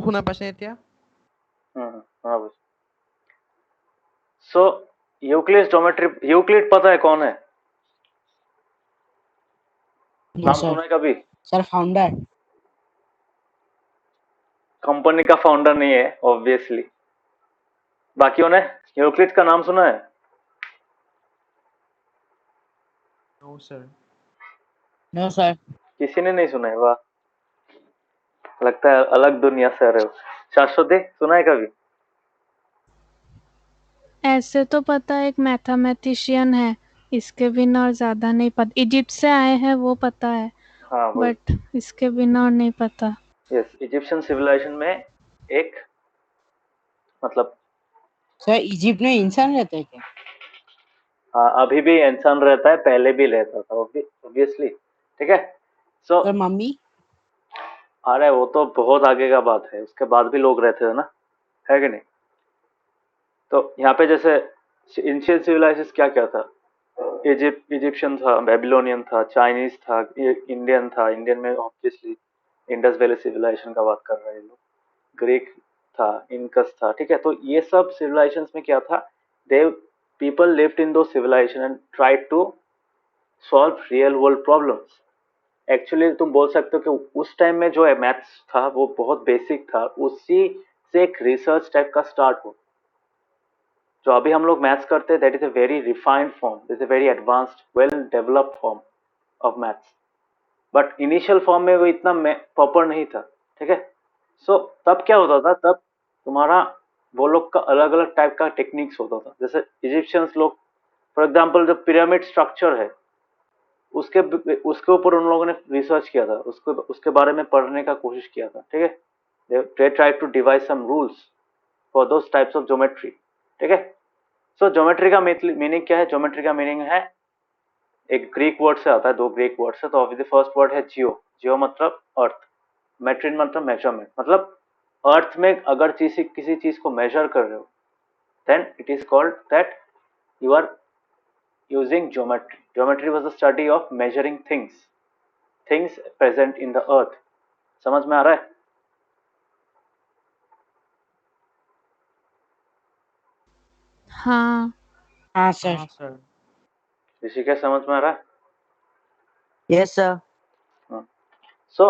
Pasnya हाँ बस। सो Euclid पता है कौन है? नाम सुना है कभी? Sir founder. कंपनी का फाउंडर नहीं है ऑब्वियसली। बाकियों ने यूक्लिड का नाम सुना है? No sir. No sir. किसी ने नहीं सुना है? वाह, लगता है अलग दुनिया से आ रहे हो। शाश्वती, सुना है कभी? ऐसे तो पता है एक मैथमेटिशियन है, इसके बिना और ज्यादा नहीं पता। इजिप्ट से आए हैं वो पता है, हाँ वही। बट इसके बिना और नहीं पता। यस, इजिप्शियन सिविलाइजेशन में एक मतलब सर इजिप्ट में इंसान रहते हैं क्या? हाँ, अभी भी इंसान रहता है, पहले भी रहता था ऑब्वियसली। ठीक है। So sir mummy. अरे वो तो बहुत आगे का बात है, उसके बाद भी लोग रहते थे ना, है कि नहीं? तो यहाँ पे जैसे एंशिएंट सिविलाइजेशन क्या क्या था? इजिप्शियन था, बेबीलोनियन था, चाइनीज था, इंडियन था। इंडियन में ऑब्वियसली इंडस वैली सिविलाइजेशन का बात कर रहे हैं लोग। ग्रीक था, इनकस था। ठीक है, तो ये सब सिविलाइजेशन में क्या था? They people lived in those civilisation and tried to solve real world problems. Actually तुम बोल सकते हो कि उस टाइम में जो मैथ्स था वो बहुत बेसिक था, उसी से एक रिसर्च टाइप का स्टार्ट हो। जो अभी हम लोग मैथ्स करते हैं that is a very refined form, this a very advanced well developed form of maths. But initial form में वो इतना प्रॉपर नहीं था। ठीक है। सो तब क्या होता था? तब तुम्हारा वो लोग का अलग अलग टाइप का टेक्निक्स होता था। जैसे इजिप्शियंस लोग फॉर एग्जाम्पल जो पिरामिड स्ट्रक्चर है उसके उसके ऊपर उन लोगों ने रिसर्च किया था, उसके बारे में पढ़ने का कोशिश किया था। ठीक है। They try to devise some rules for those types of geometry. ठीक है। सो ज्योमेट्री का मीनिंग क्या है? ज्योमेट्री का मीनिंग है, एक ग्रीक वर्ड से आता है, दो ग्रीक वर्ड से। तो ऑब्वियसली फर्स्ट वर्ड है जियो। जियो मतलब अर्थ, मेट्रिन मतलब मेजरमेंट। मतलब अर्थ में अगर किसी चीज को मेजर कर रहे हो then it is called that you are using geometry. Geometry was the study of measuring things present in the earth. समझ में आ रहा है? हाँ हाँ सर। हाँ sir. ऋषिकेश समझ में आ रहा है? Yes sir. सो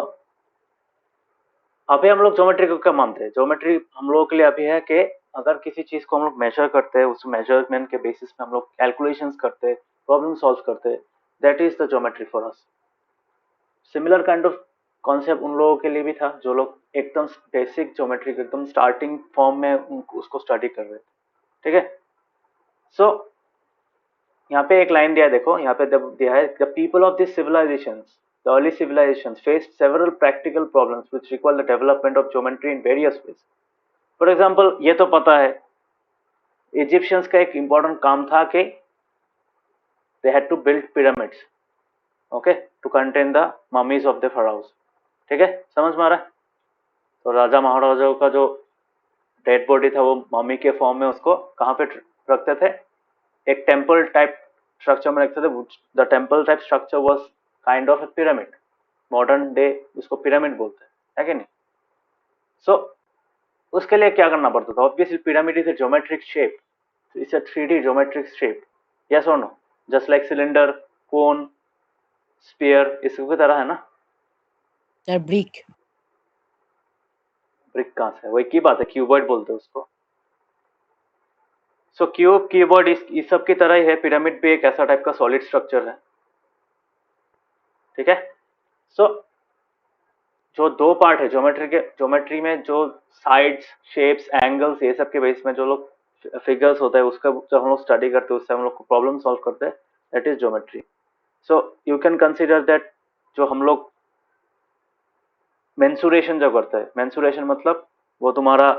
अभी हम लोग ज्योमेट्री को क्या मानते हैं? ज्योमेट्री हम लोगों के लिए अभी है कि अगर किसी चीज को हम लोग मेजर करते हैं, उस मेजरमेंट के बेसिस पे हम लोग कैलकुलेशंस करते हैं, प्रॉब्लम सॉल्व करते हैं, that is the geometry for us. Similar kind of concept उन लोगों के लिए भी था जो लोग एकदम बेसिक ज्योमेट्री के एकदम स्टार्टिंग फॉर्म में उसको स्टडी कर रहे थे। ठीक है। सो यहाँ पे एक लाइन दिया है, देखो यहाँ पे दिया है, the people of this civilisations, the early civilisations faced several practical problems which require the development of geometry in various ways. For example ये तो पता है इजिप्शियंस का एक इंपॉर्टेंट काम था कि they had to build pyramids, okay, to contain the mummies of the pharaohs। ठीक है, समझ में आ रहा है? तो राजा महाराजाओं का जो डेड बॉडी था वो मम्मी के फॉर्म में उसको कहाँ पे रखते थे? एक टेम्पल टाइप स्ट्रक्चर में रखते थे। The temple type structure was kind of A pyramid. Modern day उसको पिरामिड बोलते हैं, है कि नहीं? सो उसके लिए क्या करना पड़ता था? Obviously pyramid is a geometric shape, it's a 3D geometric shape. Yes और नो? जस्ट लाइक सिलेंडर, कोन, स्फीयर, इसकी तरह है ना? Sir brick. ब्रिक कहाँ से? वही की बात है, क्यूबॉइड बोलते हैं उसको। सो क्यूब, कीबोर्ड इस सब की तरह ही है। पिरामिड भी एक ऐसा टाइप का सॉलिड स्ट्रक्चर है। ठीक है। सो जो दो पार्ट है ज्योमेट्री में, जो साइड्स, शेप्स, एंगल्स, ये सब के बेस में जो लोग फिगर्स होता है उसका जब हम लोग स्टडी करते हैं उससे हम लोग प्रॉब्लम सॉल्व करते हैं, that is geometry. So you can consider that जो हम लोग मेंसुरेशन जो करते हैं, मेंसुरेशन मतलब वो तुम्हारा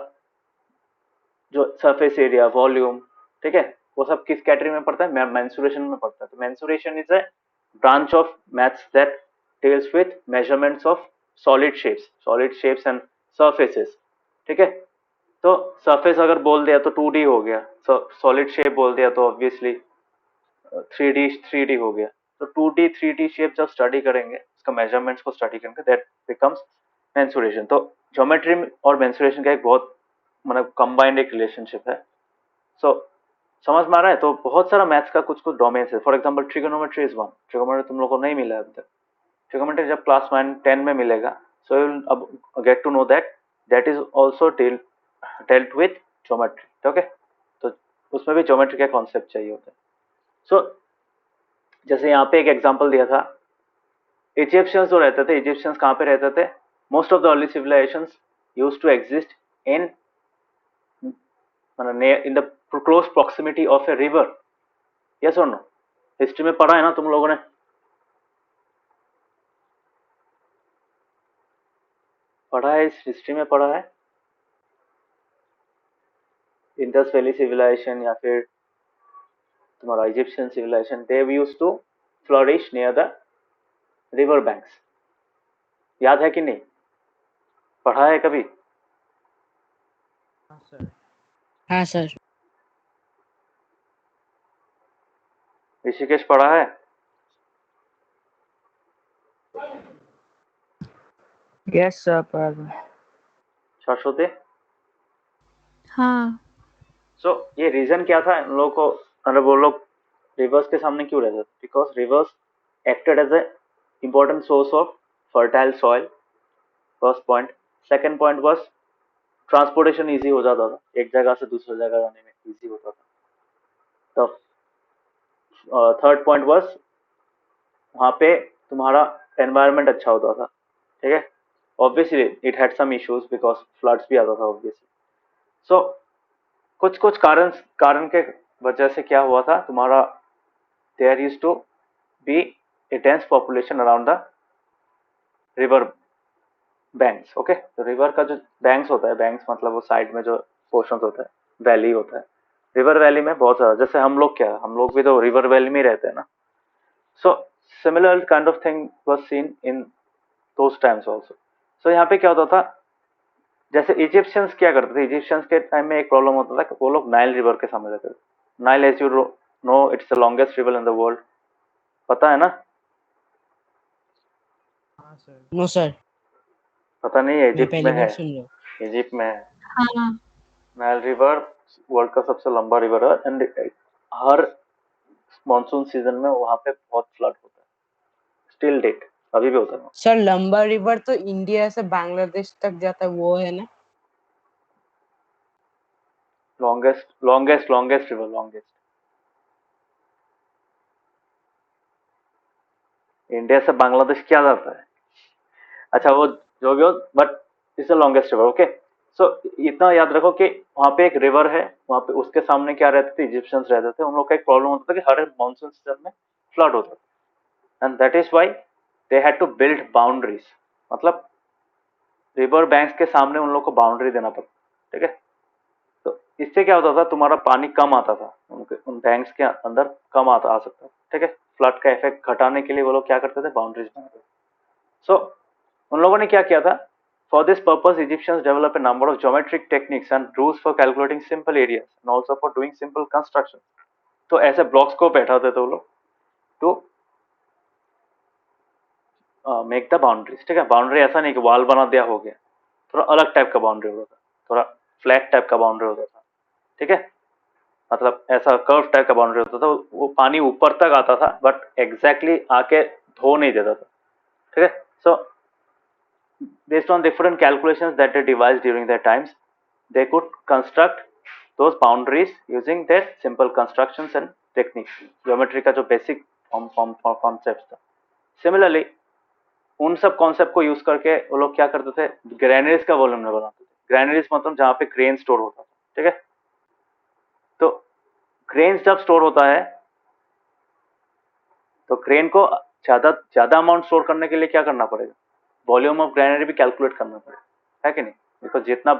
जो सरफेस एरिया, वॉल्यूम, ठीक है, वो सब किस कैटेगरी में पड़ता है? मेंसुरेशन में पड़ता है। तो mensuration is a branch of maths that deals with measurements of solid shapes and surfaces. ठीक है। तो सरफेस अगर बोल दिया तो 2D हो गया, सॉलिड शेप बोल दिया तो ऑब्वियसली 3D हो गया। तो 2D 3D शेप जब स्टडी करेंगे, उसका मेजरमेंट्स को स्टडी करेंगे, दैट बिकम्स मेंसुरेशन। तो ज्योमेट्री और मेंसुरेशन का एक बहुत मतलब कंबाइंड एक रिलेशनशिप है। सो समझ में आ रहा है? तो बहुत सारा मैथ्स का कुछ कुछ डोमेन्स है। For example trigonometry is one. Trigonometry तुम लोग को नहीं मिला है अभी तक। ट्रिगोनोमेट्री जब क्लास 10 में मिलेगा, सो यू विल अब get to know that that is also dealt with geometry. Okay, तो उसमें भी ज्योमेट्री का कॉन्सेप्ट चाहिए होता है। सो जैसे यहाँ पे एक एग्जांपल दिया था, इजिप्शियंस जो रहते थे, इजिप्शियंस कहाँ पे रहते थे? Most of the early civilisations used to exist in in the close proximity of a river. Yes और नो? हिस्ट्री में पढ़ा है ना तुम लोगों ने? पढ़ा है, इस हिस्ट्री में पढ़ा है। इंडस वैली सिविलाइजेशन या फिर तुम्हारा Egyptian civilisation, they used to flourish near the river banks. याद है कि नहीं? पढ़ा है कभी? हाँ सर। हाँ सर। ऋषिकेश पढ़ा है? Yes sir. सरस्वती? हाँ। सो ये रीजन क्या था इन लोगों को, मतलब वो लोग रिवर्स के सामने क्यों रहते थे? Because rivers acted as a important source of fertile soil, first point. Second point was transportation easy हो जाता था, एक जगह से दूसरी जगह जाने में इजी होता था। तो थर्ड पॉइंट वाज वहाँ पे तुम्हारा एनवायरनमेंट अच्छा होता था। ठीक है, obviously it had some issues because floods भी आता था ऑब्वियसली। सो कुछ कुछ कारण के वजह से क्या हुआ था तुम्हारा, there used to be a dense population around the river banks. Okay, तो रिवर का जो बैंक्स होता है, बैंक्स मतलब वो साइड में जो पोर्शन होता है, वैली होता है। रिवर वैली में बहुत सारा, जैसे हम लोग क्या, हम लोग भी तो रिवर वैली में ही रहते हैं ना। So similar kind of thing was seen in those times also. So यहाँ पे क्या होता था, जैसे इजिप्शियंस क्या करते थे, इजिप्शियंस के टाइम में एक प्रॉब्लम होता था कि वो लोग नाइल रिवर के सामने रहते थे। Nile, as you know, it's the longest river in the world. पता है ना? हाँ सर। नो सर, पता नहीं है? मैं इजिप्ट में पहली है, बार सुन रहा हूँ। इजिप्ट में है। हाँ। नाइल रिवर वर्ल्ड का सबसे लंबा रिवर है एंड हर मानसून सीजन में वहां पे बहुत फ्लड होता है, स्टिल डेट अभी भी होता है। सर लंबा रिवर तो इंडिया से बांग्लादेश तक जाता है, वो है ना? Longest river, longest. इंडिया से बांग्लादेश क्या जाता है? अच्छा वो जो भी हो, but it's the longest river. Okay, so इतना याद रखो कि वहां पे एक रिवर है, वहां पे उसके सामने क्या रहते थे, इजिप्शियंस रहते थे। उन लोग का एक प्रॉब्लम होता था कि हर मानसून सीजन में फ्लड होता था and that is why they had to build boundaries. मतलब रिवर बैंक्स के सामने उन लोग को बाउंड्री देना पड़ता। ठीक है, तो इससे क्या होता था, तुम्हारा पानी कम आता था, उन बैंक्स के अंदर कम आ सकता था। ठीक है, फ्लड का इफेक्ट घटाने के लिए वो लोग क्या करते थे, बाउंड्रीज बनाते थे। सो उन लोगों ने क्या किया था, for this purpose Egyptians develop a number of geometric techniques and rules for calculating simple areas and also for doing simple construction. तो ऐसे ब्लॉक्स को बैठाते थे वो लोग टू मेक द बाउंड्रीज। ठीक है, बाउंड्री ऐसा नहीं कि वॉल बना दिया हो गया, थोड़ा अलग टाइप का बाउंड्री होता था, थोड़ा फ्लैट टाइप का बाउंड्री होता था। ठीक है, मतलब ऐसा कर्व टाइप का बाउंड्री होता था, वो पानी ऊपर तक आता था बट एग्जैक्टली आके धो नहीं देता था। ठीक है, सो based on different calculations that they devised during their times, they could construct those boundaries using their simple constructions and techniques, geometry का जो basic concepts था। Similarly, उन सब कॉन्सेप्ट को यूज करके वो लोग क्या करते थे, ग्रेनरीज का वॉल्यूम बनाते थे। ग्रेनरीज मतलब जहाँ पे ग्रेन स्टोर होता था। ठीक है, तो ग्रेन जब स्टोर होता है तो ग्रेन को ज्यादा अमाउंट स्टोर करने के लिए क्या करना पड़ेगा, वॉल्यूम ऑफ ग्रेनरी भी कैलकुलेट करना पड़ेगा, है कि नहीं? बिकॉज जितना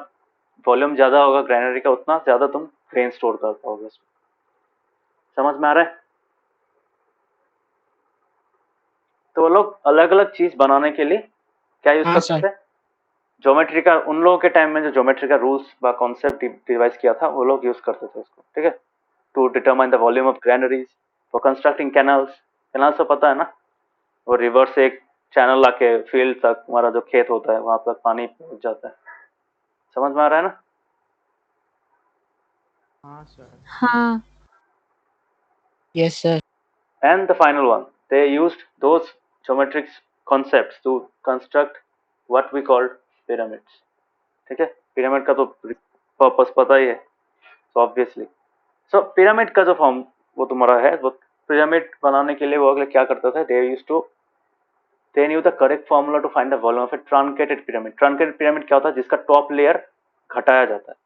वॉल्यूम ज्यादा होगा ग्रेनरी का, उतना ज्यादा तुम ग्रेन स्टोर कर पाओगे उसमें। समझ में आ रहा है? तो वो लोग अलग अलग चीज बनाने के लिए क्या यूज हाँ करते सर। थे, ज्योमेट्री का। उन लोगों के टाइम में जो ज्योमेट्री का रूल्स व कॉन्सेप्ट डिवाइस किया था वो लोग यूज करते थे उसको। ठीक है, to determine the volume of granaries for constructing canals. Canal से पता है ना, वो रिवर से एक चैनल आके फील्ड तक हमारा जो खेत होता है वहां पर पानी पहुंच जाता है। समझ में आ रहा है ना? हाँ सर। हाँ Yes, sir. And the final one, they used those geometric concepts to construct what we called pyramids. ठीक है, पिरामिड का तो पर्पस पता ही है, so obviously. So पिरामिड का जो फॉर्म वो तुम्हारा है, वो पिरामिड बनाने के लिए वो अगले क्या करते थे, they knew the correct formula to find the volume of a truncated pyramid. Truncated pyramid क्या होता है, जिसका टॉप लेयर घटाया जाता है.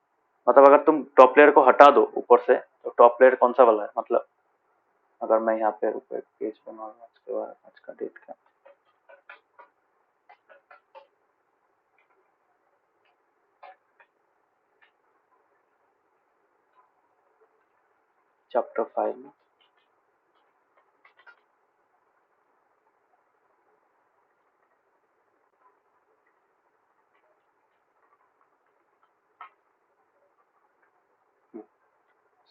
मतलब अगर तुम टॉप लेयर को हटा दो ऊपर से, तो टॉप लेयर कौन सा वाला है, मतलब अगर मैं यहाँ पे ऊपर पेज बनाऊंगा, उसके बाद आज का डेट क्या, चैप्टर 5 में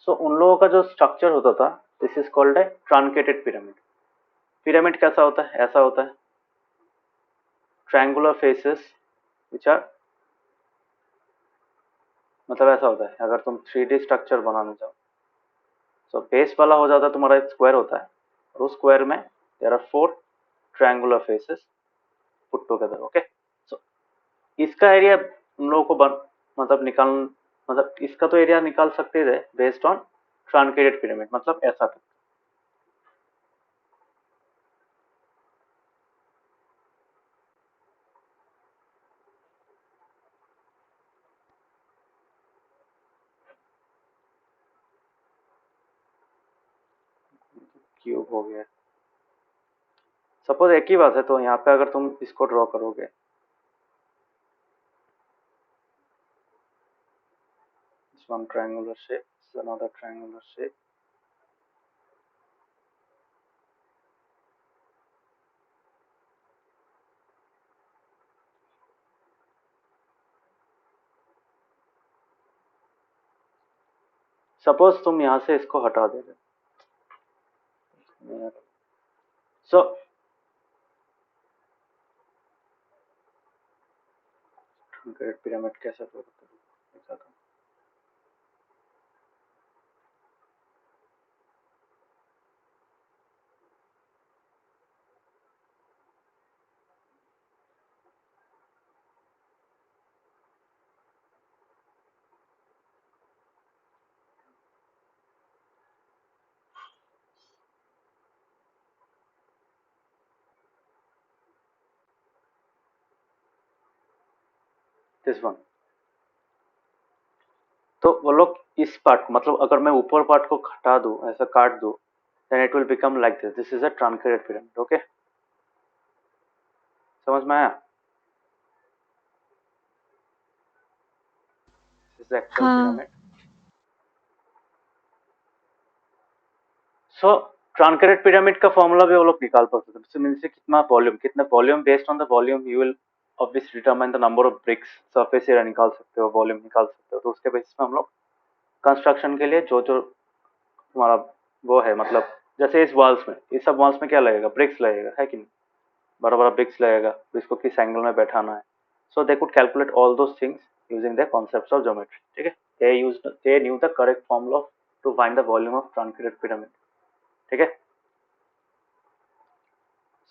सो उन लोगों का जो स्ट्रक्चर होता था, this is called a truncated pyramid. Pyramid कैसा होता है, ऐसा होता है, ट्रायंगुलर फेसेस विच आर, मतलब ऐसा होता है अगर तुम 3D स्ट्रक्चर बनाने जाओ, सो बेस वाला हो जाता है तुम्हारा एक स्क्वायर होता है, और उस स्क्वायर में there are 4 triangular faces put together. Okay, so इसका एरिया उन लोगों को मतलब निकाल, मतलब इसका तो एरिया निकाल सकते थे बेस्ड ऑन ट्रांकेटेड पिरामिड, मतलब ऐसा था. क्यूब हो गया, सपोज एक ही बात है, तो यहाँ पे अगर तुम इसको ड्रॉ करोगे, one triangular shape, this is another triangular shape. Suppose तुम यहाँ से इसको हटा दे रहे, सो पिरामिड कैसे ड्रॉ करते हो, दिस वन. तो वो लोग इस पार्ट को, मतलब अगर मैं ऊपर पार्ट को हटा दूं, ऐसा काट दूं, then it will become like this. This is a truncated pyramid. Okay, समझ में आया? This is the actual हाँ pyramid. So truncated pyramid का फॉर्मूला भी वो लोग निकाल पाते थे. मीन से कितना volume, based on the volume you will obviously determine the number of BRICS, surface area निकाल सकते हो, वॉल्यूम निकाल सकते हो. तो उसके बेसिस पे हम लोग कंस्ट्रक्शन के लिए जो जो तुम्हारा वो है, मतलब जैसे इस वॉल्स में, इस सब वॉल्स में क्या लगेगा, ब्रिक्स लगेगा, है कि नहीं, बड़ा बड़ा ब्रिक्स लगेगा, तो इसको किस एंगल में बैठाना है. So they could calculate all those things using the concepts of geometry. ठीक है, they knew the correct formula to find the volume of truncated pyramid. ठीक है,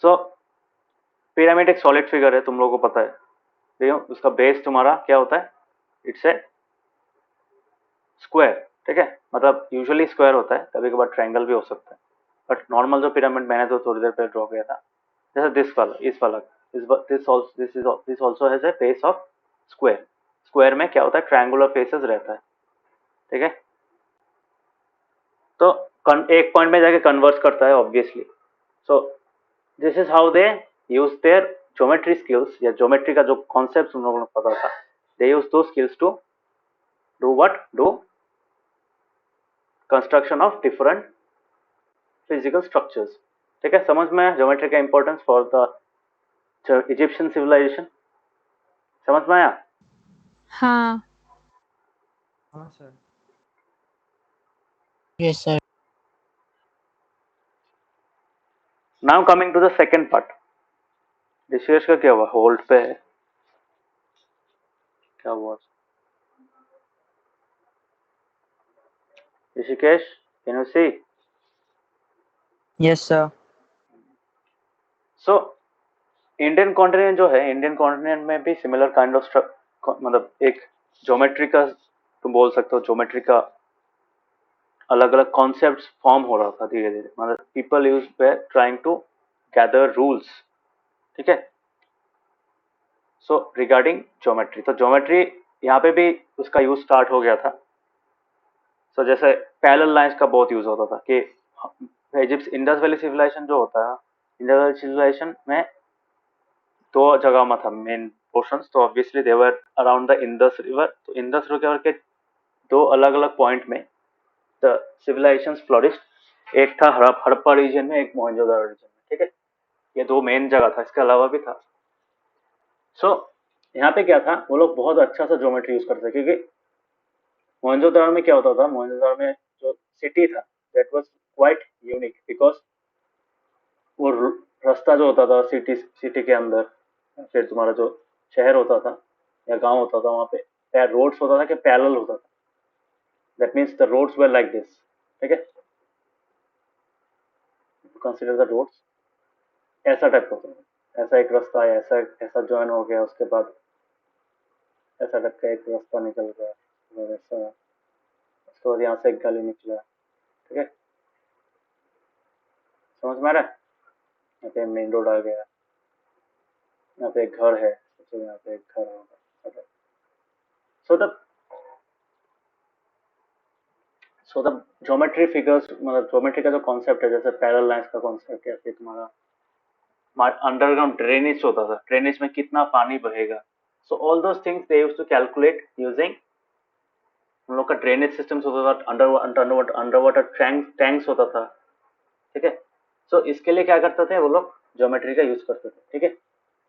सो पिरामिड एक सॉलिड फिगर है, तुम लोगों को पता है. ठीक है, उसका बेस तुम्हारा क्या होता है, इट्स ए स्क्वायर. ठीक है, मतलब यूजुअली स्क्वायर होता है, कभी कभार ट्रायंगल भी हो सकता है, बट नॉर्मल जो पिरामिड मैंने तो थोड़ी देर पहले ड्रॉ किया था, जैसे दिस वाला, इस वाला, this also has a face of square. Square में क्या होता है, ट्रायंगुलर फेसेस रहता है. ठीक है, तो एक पॉइंट में जाके कन्वर्ट करता है obviously. So this is how they use their geometry skills, या ज्योमेट्री का जो कॉन्सेप्ट उन लोगों को पता था, they use those skills to do what, do construction of different physical structures. ठीक है, समझ में ज्योमेट्री का importance for the Egyptian civilisation, समझ में आया? हाँ हाँ sir. Yes, sir. Now coming to the second part. Rishikesh का क्या हुआ, होल्ड पे है, क्या हुआ? Rishikesh, can you see? Yes, sir. So Indian continent जो है, इंडियन कॉन्टिनेंट में भी सिमिलर काइंड ऑफ मतलब एक ज्योमेट्री का तुम बोल सकते हो, ज्योमेट्री का अलग अलग कॉन्सेप्ट फॉर्म हो रहा था धीरे धीरे, मतलब पीपल यूज वे ट्राइंग टू गैदर रूल्स, ठीक है। सो रिगार्डिंग ज्योमेट्री, तो ज्योमेट्री यहाँ पे भी उसका यूज स्टार्ट हो गया था। सो जैसे पैरेलल लाइंस का बहुत यूज होता था कि इजिप्ट इंडस वैली सिविलाइजेशन जो होता है, इंडस वैली सिविलाइजेशन में दो जगह में था मेन पोर्शंस, तो obviously they were around the Indus river, तो इंडस रिवर के दो अलग अलग पॉइंट में द सिविलाइजेशंस फ्लोरिश्ड। एक था हड़प्पा रीजन में, एक मोहनजोदारो रीजन में, ठीक है। ये दो मेन जगह था, इसके अलावा भी था। सो यहाँ पे क्या था, वो लोग बहुत अच्छा सा ज्योमेट्री यूज करते थे, क्योंकि मोहनजोदारो में क्या होता था, मोहनजोदारो में जो सिटी था that was quite unique, because वो रास्ता जो होता था सिटी के अंदर, फिर तुम्हारा जो शहर होता था या गांव होता था, वहां पे रोड्स होता था कि पैरेलल होता था, that means the roads were like this, ठीक है। कंसीडर द रोड्स ऐसा टाइप का होता था, ऐसा एक रास्ता है, ऐसा ऐसा ज्वाइन हो गया, उसके बाद ऐसा टाइप का एक रास्ता निकल गया, और ऐसा, उसके बाद यहाँ से एक गली निकला, ठीक है। समझ में आ रहा है? यहाँ पे मेन रोड आ गया, यहाँ पे एक घर है, तो यहाँ पे एक घर होगा। सो सो द ज्योमेट्री फिगर्स, मतलब ज्योमेट्री का जो कॉन्सेप्ट है, जैसे पैरेलल लाइंस का कॉन्सेप्ट, या फिर तुम्हारा अंडरग्राउंड ड्रेनेज होता था, ड्रेनेज में कितना पानी बहेगा, so all those things they used to calculate using, हम लोग का ड्रेनेज सिस्टम्स होता था, अंडर वाटर टैंक्स होता था, ठीक है। सो इसके लिए क्या करते थे वो लोग, ज्योमेट्री का यूज करते थे, ठीक है।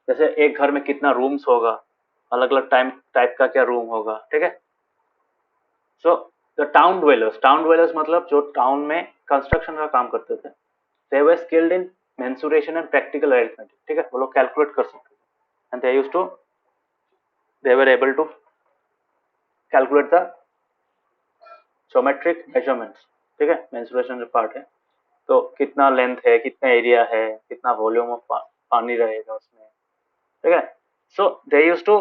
जैसे एक घर में कितना रूम्स होगा, अलग अलग टाइप का क्या रूम होगा, ठीक है। सो द टाउन ड्वेलर्स मतलब जो टाउन में कंस्ट्रक्शन का काम करते थे, they were skilled in mensuration and practical arithmetic, ठीक है। वो लोग कैलकुलेट कर सकते थे, and they were able to calculate the geometric measurements, ठीक है। मेंसुरेशन जो पार्ट है, तो कितना लेंथ है, कितना एरिया है, कितना वॉल्यूम ऑफ पानी रहेगा उसमें, ठीक है। सो दे यूज टू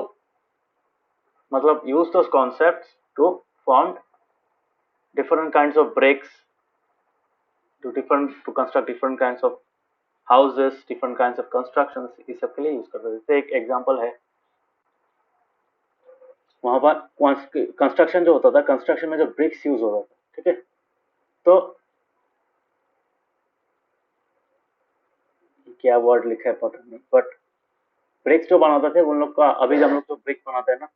मतलब use those concepts to form different kinds of bricks, to construct different kinds of houses, different kinds of constructions, इस सब के लिए यूज करते थे। जैसे एक एग्जांपल है, वहां पर कंस्ट्रक्शन जो होता था, कंस्ट्रक्शन में जो ब्रिक्स यूज होता था, ठीक है। तो क्या वर्ड लिखा है पता नहीं, बट ब्रिक्स जो बनाते थे उन लोग का, अभी हम लोग जो ब्रिक बनाते हैं ना,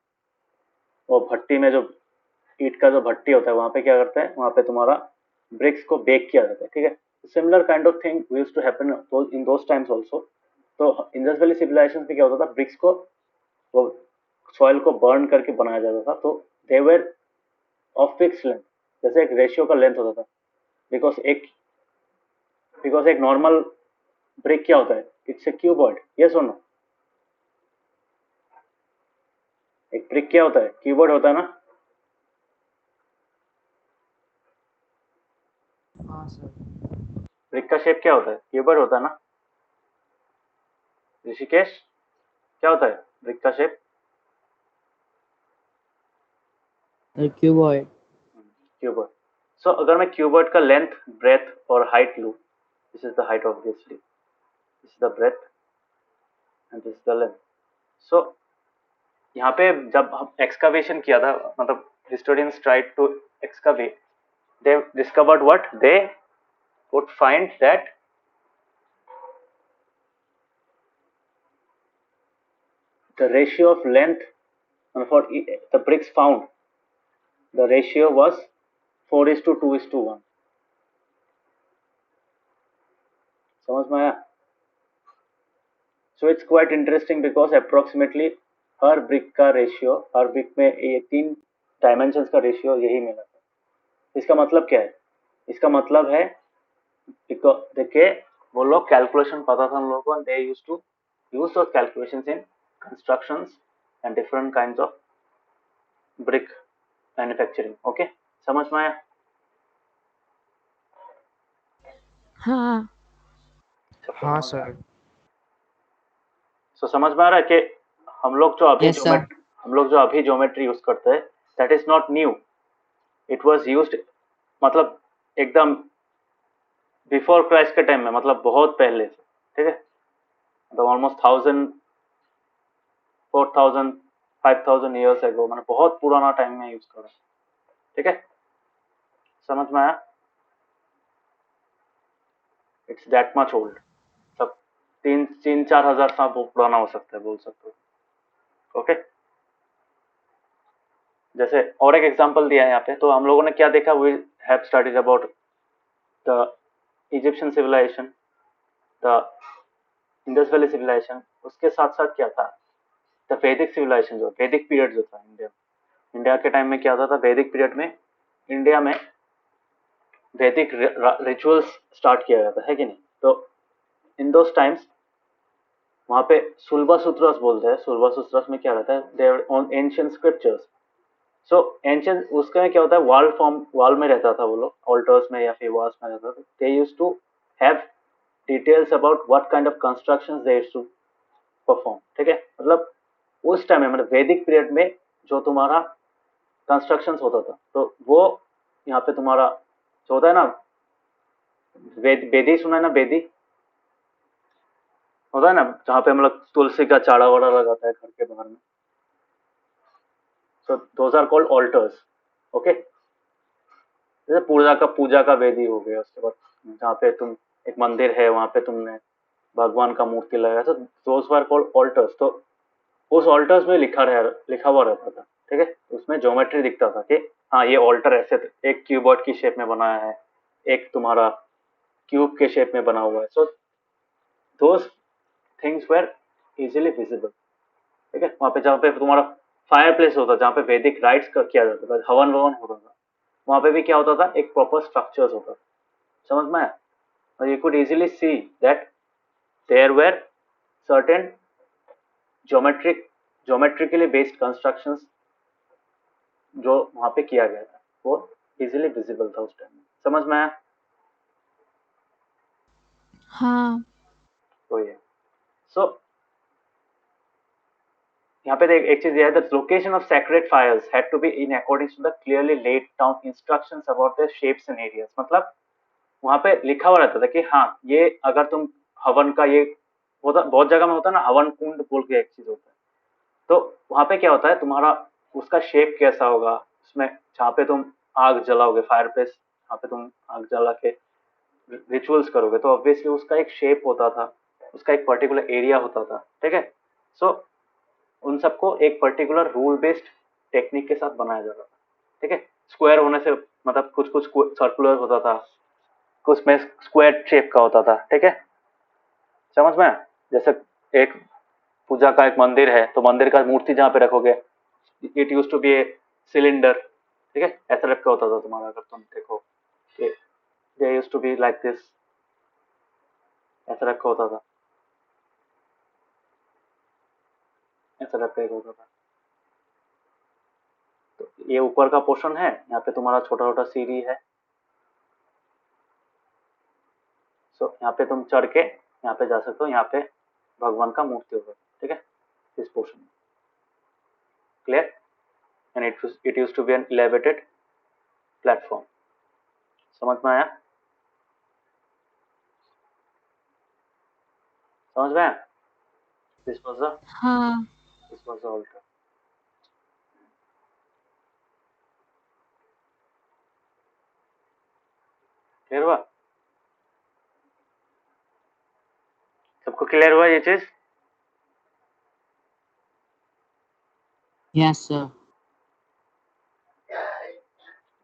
वो भट्टी में जो ईट का जो भट्टी होता है, वहां पे क्या करते हैं, वहां पे तुम्हारा ब्रिक्स को बेक किया जाता है, ठीक है। Similar kind of thing used to happen in those times also. तो इंडस वैली सिविलाइजेशन में क्या होता था, ब्रिक्स को वो सॉइल को बर्न करके बनाया जाता था, तो दे वर ऑफ फिक्स लेंथ, जैसे एक रेशियो का लेंथ होता था, बिकॉज एक नॉर्मल ब्रिक क्या होता है, इट्स ए क्यूबॉइड, यस और नो। एक ब्रिक क्या होता है, क्यूबॉइड होता है ना। हाँ सर। ब्रिक का शेप क्या होता है, क्यूबॉइड होता है ना। ऋषिकेश, क्या होता है ब्रिक का शेप? Cuboid. क्यूबॉइड। सो अगर मैं क्यूबॉइड का लेंथ, ब्रेथ और हाइट लूँ, this is the height obviously, this is the breadth and this is the length. So यहाँ पे जब हम एक्सकावेशन किया था, मतलब historians tried to excavate, they discovered what they would find that the ratio of length for the bricks found, the ratio was 4:2:1। समझ में आया? So it's quite interesting because approximately her brick का ratio, हर brick में ये 3 dimensions का ratio यही मिला था। इसका मतलब क्या है? इसका मतलब है देखिए, वो लोग कैलकुलेशन पता था उन लोगों को, they used to use those calculations in constructions and different kinds of brick manufacturing. Okay, समझ में आया? हाँ हाँ सर। सो समझ में आ रहा है कि हम लोग जो अभी Yes, sir. ज्योमेट्री यूज करते हैं, that is not new, it was used, मतलब एकदम बिफोर क्राइस्ट के टाइम में, मतलब बहुत पहले से, ठीक है, मतलब ऑलमोस्ट 1000 4000 5000 ईयर्स एगो, मतलब बहुत पुराना टाइम में यूज कर रहे हैं, ठीक है, समझ में आया? इट्स दैट मच ओल्ड, सब 3-4 हजार साल पुराना हो सकता है, बोल सकते हो, ओके। जैसे और एक एग्जांपल दिया है यहाँ पे, तो हम लोगों ने क्या देखा, we have studied about the Egyptian civilization, the Indus valley civilization, उसके साथ साथ क्या था, द वैदिक सिविलाइजेशन, जो वैदिक पीरियड जो था इंडिया के टाइम में क्या होता था, वैदिक पीरियड में इंडिया में वैदिक रिचुअल्स स्टार्ट किया जाता है कि नहीं, तो इन दोस टाइम्स वहाँ पे सुलभा सूत्रस बोलते हैं, सुलभा सूत्रस में क्या रहता है, there on ancient scriptures, so ancient उसके में क्या होता है, वॉल में रहता था वो लोग, ऑल्टर्स में या फिर वॉल्स में रहता था, they used to have details about what kind of constructions they used to perform, ठीक है, मतलब उस टाइम में, मतलब वैदिक पीरियड में जो तुम्हारा कंस्ट्रक्शंस होता था, तो वो यहाँ पे तुम्हारा जो होता है ना, बेदी सुना है ना, बेदी होता है ना, जहाँ पे हम लोग तुलसी का चाड़ा वाड़ा लगाता है घर के बाहर में, so those are called altars, okay. जैसे पूजा का वेदी हो गया, उसके बाद जहाँ पे तुम एक मंदिर है वहाँ पे तुमने भगवान का मूर्ति लगाया, तो दोज आर कॉल्ड ऑल्टर्स, तो उस ऑल्टर्स में लिखा हुआ रहता था, ठीक है, उसमें ज्योमेट्री दिखता था कि हाँ ये ऑल्टर ऐसे एक क्यूबॉइड की शेप में बनाया है, एक तुम्हारा क्यूब के शेप में बना हुआ है, so those things were easily visible, ठीक है। वहाँ पे जहाँ पे तुम्हारा फायर प्लेस होता, जहाँ पे वैदिक राइट्स किया जाता था, हवन ववन होता था, वहाँ पे भी क्या होता था, एक प्रॉपर स्ट्रक्चर्स होता था, समझ में आया? और you could easily see that there were certain geometrically based constructions जो वहाँ पे किया गया था, वो इजिली विजिबल था उस टाइम में, समझ में आया? हाँ तो ये सो यहाँ पे एक चीज यह है, the location of sacred fires had to be in according to the clearly laid down instructions about the shapes and areas, मतलब वहाँ पे लिखा हुआ रहता था कि हाँ ये अगर तुम हवन का ये होता, बहुत जगह में होता है ना हवन कुंड बोल के एक चीज होता है, तो वहाँ पे क्या होता है, तुम्हारा उसका शेप कैसा होगा, उसमें जहाँ पे तुम आग जलाओगे, फायर प्लेस जहाँ पे तुम आग जला के रिचुअल्स करोगे, तो ऑब्वियसली उसका एक शेप होता था, उसका एक पर्टिकुलर एरिया होता था, ठीक है, सो उन सबको एक पर्टिकुलर रूल बेस्ड टेक्निक के साथ बनाया जाता था, ठीक है, स्क्वायर होने से मतलब कुछ कुछ सर्कुलर होता था, कुछ में स्क्वायर शेप का होता था, ठीक है, समझ में? जैसे एक पूजा का एक मंदिर है, तो मंदिर का मूर्ति जहाँ पे रखोगे, it use to be a cylinder, ठीक है, ऐसा रखा होता था तुम्हारा, अगर तुम देखो they use to be like this, ऐसा रखा होता था, ऐसा रखा होता था, तो ये ऊपर का पोर्शन है, यहाँ पे तुम्हारा छोटा छोटा सीढ़ी है, सो यहाँ पे तुम चढ़ के यहाँ पे जा सकते हो, यहाँ पे भगवान का मूर्ति होगा, ठीक है, इस पोर्शन में, clear? And it use to be an elevated platform, समझ में आया? समझ में आया? दिस वाज हाँ द ऑल्टर, क्लियर हुआ? सबको क्लियर हुआ ये चीज? Yes, sir.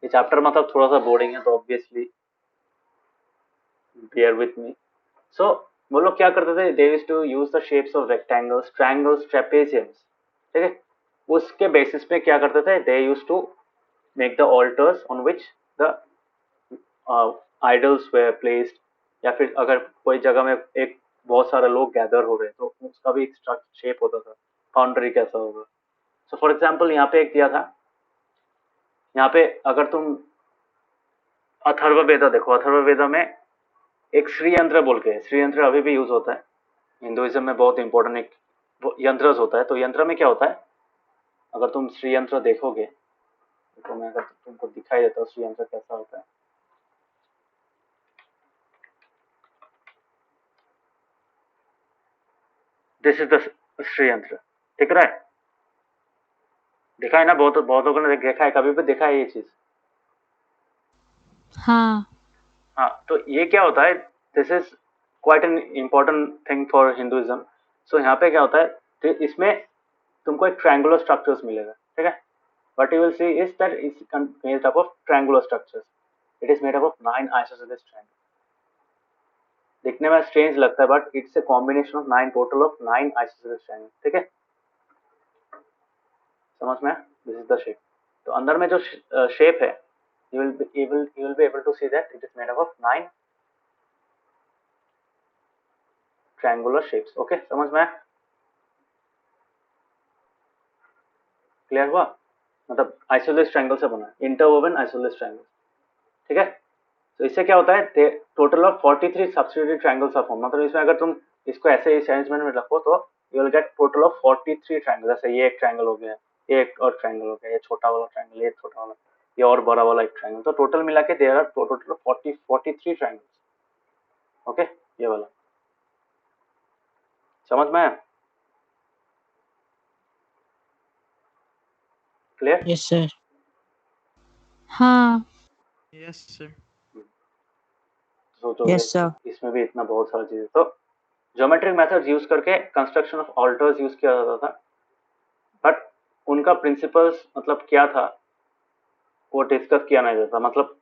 ये चैप्टर मतलब थोड़ा सा बोरिंग है, तो obviously bear with me. So वो लोग क्या करते थे, they used to use the shapes of rectangles, triangles, trapeziums, ठीक है, उसके बेसिस पे क्या करते थे, they used to make the altars on which the idols were placed, या फिर अगर कोई जगह में एक बहुत सारे लोग गैदर हो रहे हैं, तो उसका भी एक शेप होता था, बाउंड्री कैसा होगा, सो फॉर एग्जाम्पल यहाँ पे एक दिया था, यहाँ पे अगर तुम अथर्ववेदा देखो, अथर्ववेदा में एक श्री यंत्र बोल के, श्री यंत्र अभी भी यूज होता है हिंदुइज्म में, बहुत इंपॉर्टेंट एक यंत्र होता है। तो यंत्र में क्या होता है, अगर तुम श्री यंत्र देखोगे तो मैं अगर तुमको दिखाई देता हूँ श्री यंत्र कैसा होता है। दिस इज द श्री यंत्र, दिख रहा है? दिखा है ना, बहुत बहुत लोगों ने देखा है, कभी भी देखा है ये चीज? हाँ हाँ, तो ये क्या होता है, this is quite an important thing for Hinduism. So यहाँ पे क्या होता है, तो इसमें तुमको एक ट्रायंगुलर स्ट्रक्चर्स मिलेगा, ठीक है? What you will see is that it's made up of triangular structures. It is made up of 9 isosceles triangles. दिखने में स्ट्रेंज लगता है but it's a combination of 9 total of 9 isosceles triangles, ठीक है? समझ में? This is the shape. तो अंदर में जो शेप है, you will be able to see that it is made up of 9 triangular shapes. Okay, समझ में? क्लियर हुआ? मतलब आइसोलेस ट्रायंगल से बना है, इंटरवोवन आइसोलेस ट्रायंगल, ठीक है? तो इससे क्या होता है, total of 43 subsidiary triangles are form. मतलब इसमें अगर तुम इसको ऐसे इस अरेंजमेंट में रखो तो you will get total of 43 triangle. जैसे ये एक ट्रायंगल हो गया, ये एक और ट्रायंगल हो गया, ये छोटा वाला ट्रायंगल, ये छोटा वाला, ये और बड़ा वाला एक ट्रायंगल। तो टोटल मिला के there are total 43 triangles. Okay, ये वाला समझ में आया? क्लियर? Yes sir. हाँ Yes, sir. सोचो Yes, sir. इसमें भी इतना बहुत सारा चीज। तो ज्योमेट्रिक मेथड्स यूज करके कंस्ट्रक्शन ऑफ ऑल्टर्स यूज किया जाता था, बट उनका प्रिंसिपल्स मतलब क्या था वो डिस्कस किया नहीं जाता। मतलब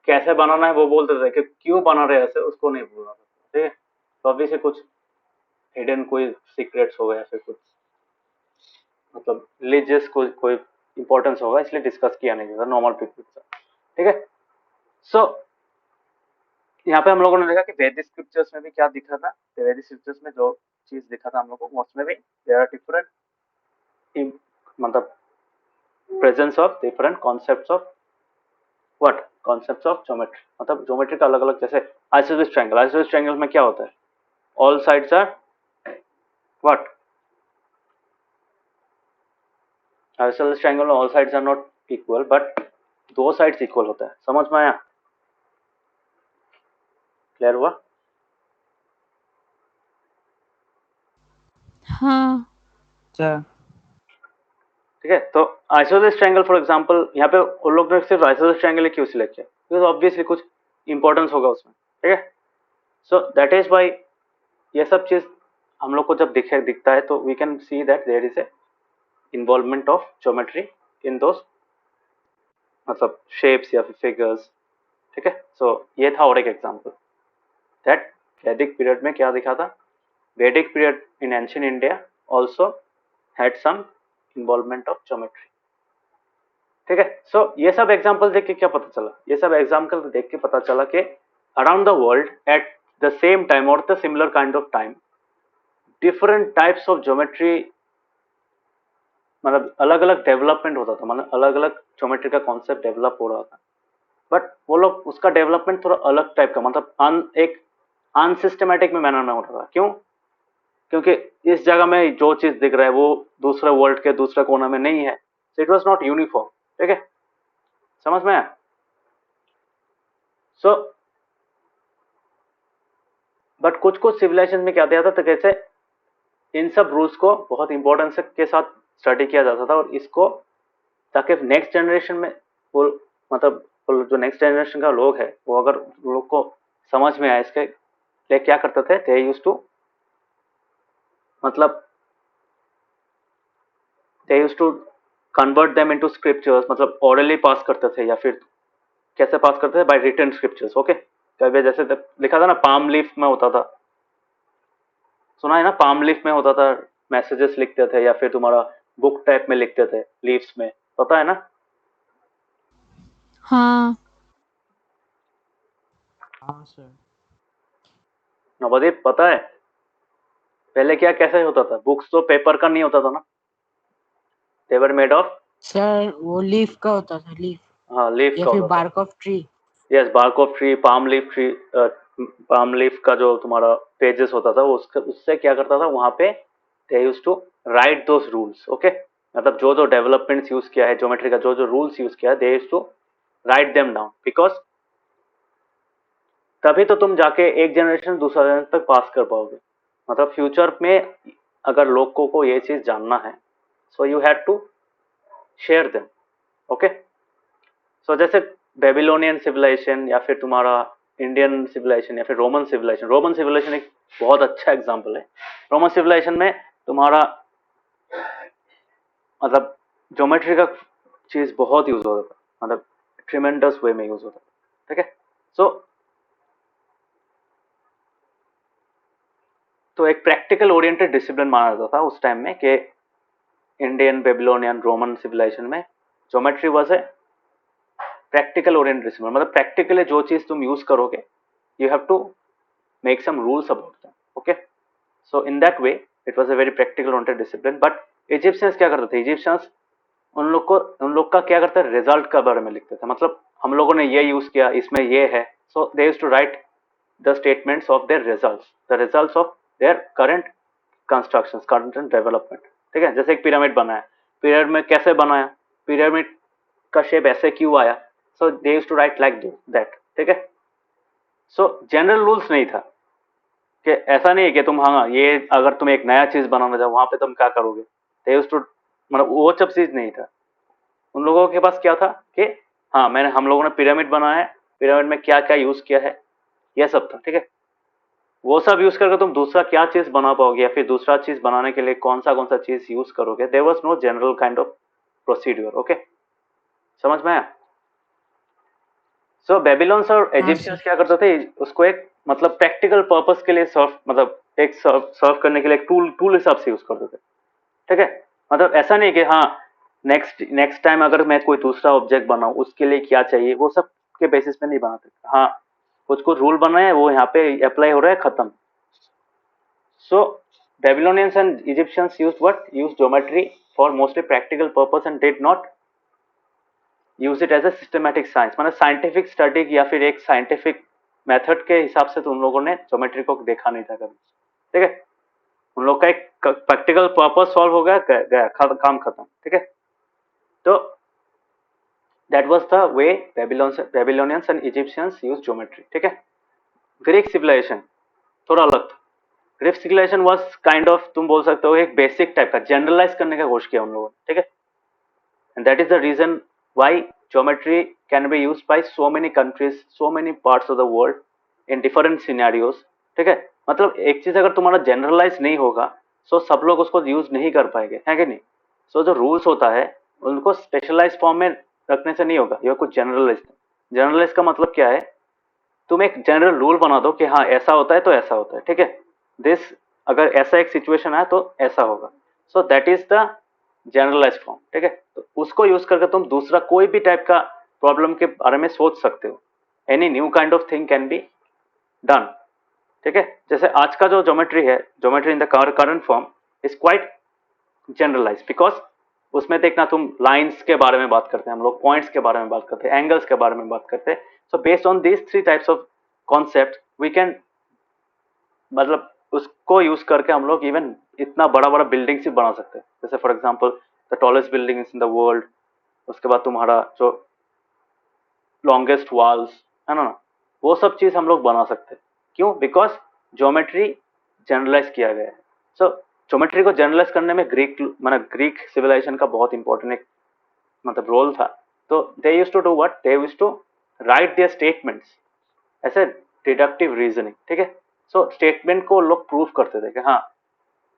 कैसे बनाना है वो बोलते थे, कि क्यों बना रहे ऐसे उसको नहीं बोलना था, ठीक है? तो अभी से कुछ हिडन कोई सीक्रेट्स हो गया, फिर कुछ मतलब रिलीजियस कोई इंपॉर्टेंस होगा, इसलिए डिस्कस किया नहीं जाता नॉर्मल पीपल से, ठीक है? सो यहाँ पे हम लोगों ने देखा कि वैदिक स्क्रिप्चर्स में भी क्या दिखा था, वैदिक स्क्रिप्चर्स में जो चीज दिखा था हम लोग को, उसमें भी देयर आर डिफरेंट मतलब presence of different concepts of what, concepts of geometry. मतलब ज्योमेट्री का अलग अलग, जैसे आइसोसेलेस ट्रायंगल, आइसोसेलेस ट्रायंगल में क्या होता है, all sides are what, isosceles triangle में all sides are not equal but दो साइड्स इक्वल होता है। समझ में आया? क्लियर हुआ? हाँ सर। ठीक है? तो आइसोसेलेस ट्रायंगल फॉर एग्जांपल, यहाँ पे उन लोग ने सिर्फ आइसोसेलेस ट्रायंगल क्यों सिलेक्ट किया, बिकॉज ऑब्वियसली कुछ इंपॉर्टेंस होगा उसमें, ठीक है? सो दैट इज व्हाई ये सब चीज हम लोग को जब दिखता है तो we can see that there is a involvement of geometry in those मतलब शेप्स या फिर फिगर्स, ठीक है? सो ये था और एक एग्जांपल दैट वैदिक पीरियड में क्या दिखा था, Vedic period in ancient India also had some involvement of geometry, ठीक है? सो ये सब एग्जांपल देख के क्या पता चला, ये सब एग्जांपल देख के पता चला कि around the world at the same time और the similar kind of time different types of geometry, मतलब अलग अलग डेवलपमेंट होता था, मतलब अलग अलग ज्योमेट्री का कॉन्सेप्ट डेवलप हो रहा था, बट वो लोग उसका डेवलपमेंट थोड़ा अलग टाइप का, मतलब एक अनसिस्टमेटिक में मैनर में हो रहा था। क्यों? क्योंकि इस जगह में जो चीज दिख रहा है वो दूसरे वर्ल्ड के दूसरे कोने में नहीं है, so it was not uniform, ठीक है? समझ में आया? सो बट कुछ कुछ सिविलाइजेशन में क्या दिया था, तो कैसे इन सब रूल्स को बहुत इंपॉर्टेंस के साथ स्टडी किया जाता था, और इसको ताकि नेक्स्ट जनरेशन में वो मतलब जो नेक्स्ट जनरेशन का लोग है वो अगर लोग को समझ में आए इसके लिए क्या करते थे, दे यूज्ड टू मतलब they used to convert them into scriptures, मतलब ऑरली पास करते थे, या फिर कैसे पास करते थे, बाय रिटन स्क्रिप्चर्स। ओके, कभी जैसे लिखा था ना पाम लीफ में होता था, सुना है ना, पाम लीफ में होता था, मैसेजेस लिखते थे या फिर तुम्हारा बुक टाइप में लिखते थे लीव्स में, पता है ना? हाँ हाँ सर। नवदीप पता है पहले क्या कैसे होता था, बुक्स तो पेपर का नहीं होता था ना, दे वर मेड ऑफ, सर वो लीफ का होता था, लीफ हाँ लीफ या का फिर होता था, bark of tree. Yes bark of tree, palm leaf tree, palm leaf का जो तुम्हारा पेजेस होता था उससे क्या करता था, वहां पे they use to write those rules. Okay, मतलब जो जो डेवलपमेंट्स यूज किया है ज्योमेट्री का, जो जो रूल्स यूज किया है, they use to write them down, because तभी तो तुम जाके एक जनरेशन दूसरा जनरेशन तक पास कर पाओगे। मतलब फ्यूचर में अगर लोगों को ये चीज जानना है, so you had to share them. Okay, so जैसे बेबीलोनियन सिविलाइजेशन या फिर तुम्हारा इंडियन सिविलाइजेशन या फिर रोमन सिविलाइजेशन। रोमन सिविलाइजेशन एक बहुत अच्छा एग्जांपल है। रोमन सिविलाइजेशन में तुम्हारा मतलब ज्योमेट्री का चीज बहुत यूज होता था, मतलब ट्रिमेंडस वे में यूज होता था। ठीक है, सो तो एक प्रैक्टिकल ओरिएंटेड डिसिप्लिन माना जाता था उस टाइम में कि इंडियन, बेबीलोनियन, रोमन सिविलाइजेशन में geometry was a practical oriented discipline. मतलब प्रैक्टिकली जो चीज तुम यूज करोगे, you have to make some rules about them. Okay, so in that way it was a very practical oriented discipline. But Egyptians क्या करते थे, Egyptians उन लोग का क्या करते, रिजल्ट का बारे में लिखते थे। मतलब हम लोगों ने ये यूज किया, इसमें ये है, so they used to write the statements of their results, the results of their current constructions, current development. ठीक है, जैसे एक पिरामिड बनाया, पिरामिड में कैसे बनाया, पिरामिड का शेप ऐसे क्यों आया, so they used to write like that. ठीक है, सो जनरल रूल्स नहीं था कि ऐसा नहीं है कि तुम, हाँ ये अगर तुम एक नया चीज बनाना चाहो वहां पे तुम क्या करोगे, मतलब वो सब चीज नहीं था। उन लोगों के पास क्या था कि हाँ हम लोगों ने पिरामिड बनाया है, पिरामिड में क्या क्या यूज किया है, यह सब था। ठीक है, वो सब यूज करके तुम दूसरा क्या चीज बना पाओगे या फिर दूसरा चीज बनाने के लिए कौन सा चीज यूज करोगे, there was no general kind of procedure. Okay, समझ में आया? सो बेबीलोन्स और हाँ इजिप्शियंस सर। क्या करते थे, उसको एक मतलब प्रैक्टिकल पर्पस के लिए सर्व, मतलब एक सर्व करने के लिए एक टूल हिसाब से यूज करते थे। ठीक है, मतलब ऐसा नहीं कि हाँ नेक्स्ट टाइम अगर मैं कोई दूसरा ऑब्जेक्ट बनाऊं उसके लिए क्या चाहिए, वो सब के बेसिस पे नहीं बनाते। हाँ, कुछ रूल बनाए, वो यहाँ पे अप्लाई हो रहा है, खत्म। So Babylonians and Egyptians used geometry for mostly practical purpose and did not use it as a systematic science. मतलब साइंटिफिक स्टडी या फिर एक साइंटिफिक मेथड के हिसाब से तो उन लोगों ने ज्योमेट्री को देखा नहीं था कभी। ठीक है, उन लोग का एक प्रैक्टिकल पर्पस सॉल्व हो गया, काम खत्म। ठीक है, तो that was the way Babylonians and Egyptians use geometry. ठीक है, ग्रीक सिविलाइजेशन थोड़ा अलग था। Greek civilization was kind of, तुम बोल सकते हो एक बेसिक टाइप का, जनरलाइज करने का कोशिश किया उन लोगों ने। ठीक है, and that is the reason why geometry can be used by so many countries, so many parts of the world in different scenarios. ठीक है, मतलब एक चीज अगर तुम्हारा जनरलाइज नहीं होगा, सो सब लोग उसको यूज नहीं कर पाएंगे, है कि नहीं? सो जो रूल्स होता है उनको स्पेशलाइज फॉर्म में रखने से नहीं होगा, ये कुछ जनरलाइज। जनरलाइज का मतलब क्या है, तुम एक जनरल रूल बना दो कि हाँ ऐसा होता है तो ऐसा होता है। ठीक है, दिस अगर ऐसा एक सिचुएशन है तो ऐसा होगा, so that is the generalize form. ठीक है, तो उसको यूज करके तुम दूसरा कोई भी टाइप का प्रॉब्लम के बारे में सोच सकते हो। Any new kind of thing can be done. ठीक है, जैसे आज का जो ज्योमेट्री है, geometry in the current form is quite generalize, because उसमें देखना तुम लाइंस के बारे में बात करते हैं हम लोग, पॉइंट्स के बारे में बात करते हैं, एंगल्स के बारे में बात करते हैं। So based on these three types of concept we can, मतलब उसको यूज करके हम लोग इवन इतना बड़ा बड़ा बिल्डिंग्स भी बना सकते हैं। जैसे for example the tallest building in the world, उसके बाद तुम्हारा जो लॉन्गेस्ट वॉल्स है ना, वो सब चीज हम लोग बना सकते हैं। क्यों? बिकॉज ज्योमेट्री जनरलाइज किया गया है। सो ज्योमेट्री को जनरलाइज करने में ग्रीक सिविलाइजेशन का बहुत इंपॉर्टेंट एक मतलब रोल था। तो they used to do what, they used to write their statements ऐसे डिडक्टिव रीजनिंग। ठीक है, सो स्टेटमेंट को लोग प्रूफ करते थे कि हाँ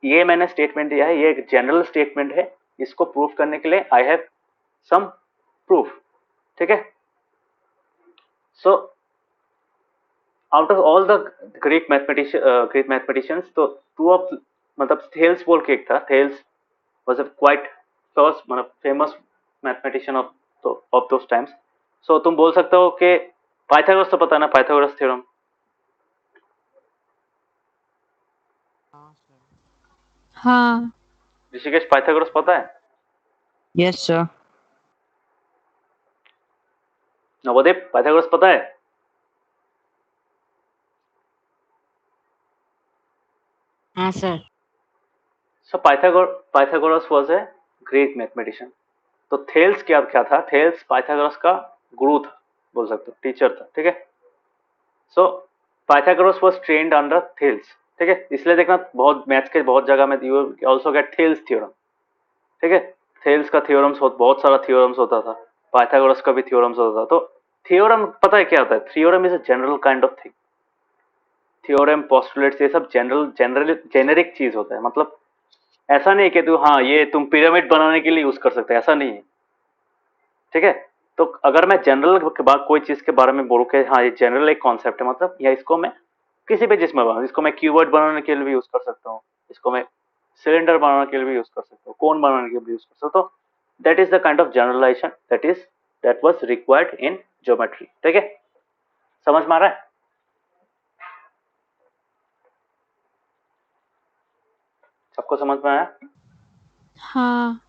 ये मैंने स्टेटमेंट दिया है, ये एक जनरल स्टेटमेंट है, इसको प्रूफ करने के लिए आई हैव सम प्रूफ। ठीक है, so out of all the Greek mathematicians, तो टू ऑफ मतलब थेल्स बोल के एक था, Thales was a quite first मतलब famous mathematician of those times. So तुम बोल सकते हो कि पाइथागोरस तो पता है ना, पाइथागोरस थ्योरम। हाँ सर। हाँ। ऋषिकेश, पाइथागोरस पता है? Yes sir. नवोदीप, पाइथागोरस पता है? हाँ sir. So Pythagoras was a great mathematician. तो थेल्स क्या क्या था? थेल्स पाइथागोरस का गुरु था, बोल सकते हो, टीचर था, ठीक है। So Pythagoras was trained under Thales, ठीक है। इसलिए देखना बहुत मैथ्स के बहुत जगह में you also get Thales theorem, ठीक है। थेल्स का थ्योरम्स बहुत सारा थ्योरम्स होता था, पाइथागोरस का भी थ्योरम्स होता था। तो थ्योरम पता है क्या होता है? Theorem is a general kind of thing. Theorem, postulates, ये सब जेनेरिक चीज होता है। मतलब ऐसा नहीं कि तू हाँ ये तुम पिरामिड बनाने के लिए यूज कर सकते हैं, ऐसा नहीं है, ठीक है। तो अगर मैं जनरल के बाद कोई चीज के बारे में बोलूँ कि हाँ ये जनरल एक कॉन्सेप्ट है, मतलब या इसको मैं किसी भी जिसमें बनाऊँ, इसको मैं क्यूबॉइड बनाने के लिए भी यूज कर सकता हूँ, इसको मैं सिलेंडर बनाने के लिए भी यूज कर सकता हूँ, कोन बनाने के लिए भी यूज कर सकता हूँ। तो that is the kind of generalization that was required in geometry, ठीक है। समझ में आ रहा है? सबको समझ में आया? हाँ।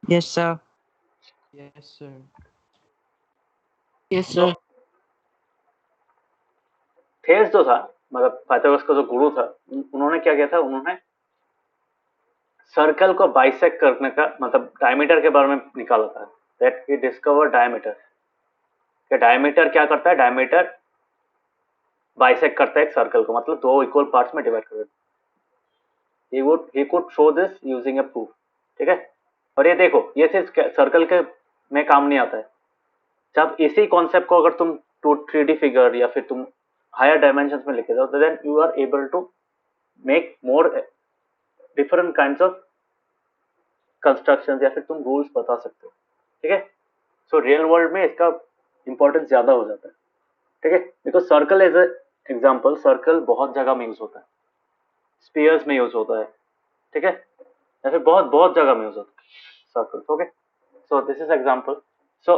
Yes sir. Yes, sir. Yes तो सर। थेल्स जो था, मतलब पाइथागोरस का जो गुरु था, उन्होंने क्या किया था? उन्होंने सर्कल को बाइसेक्ट करने का, मतलब डायमीटर के बारे में निकाला था। That he discover diameter. कि डायमीटर क्या करता है? डायमीटर बाइसेक्ट करता है एक सर्कल को, मतलब दो इक्वल पार्ट्स में डिवाइड कर देता है। he could show this using a proof, ठीक है। और ये देखो, ये सिर्फ सर्कल के में काम नहीं आता है। जब इसी कॉन्सेप्ट को अगर तुम 3D फिगर या फिर तुम हायर डायमेंशन में लेके जाओ, तो then you are able to make more different kinds of construction, या फिर तुम रूल्स बता सकते हो, ठीक है। सो रियल वर्ल्ड में इसका इंपॉर्टेंस ज्यादा हो जाता है, ठीक है। Because circle as example, circle बहुत जगह में यूज होता है, स्पीयर्स में यूज होता है, ठीक है, या फिर बहुत बहुत जगह में यूज होता है circle, okay. So this is example. So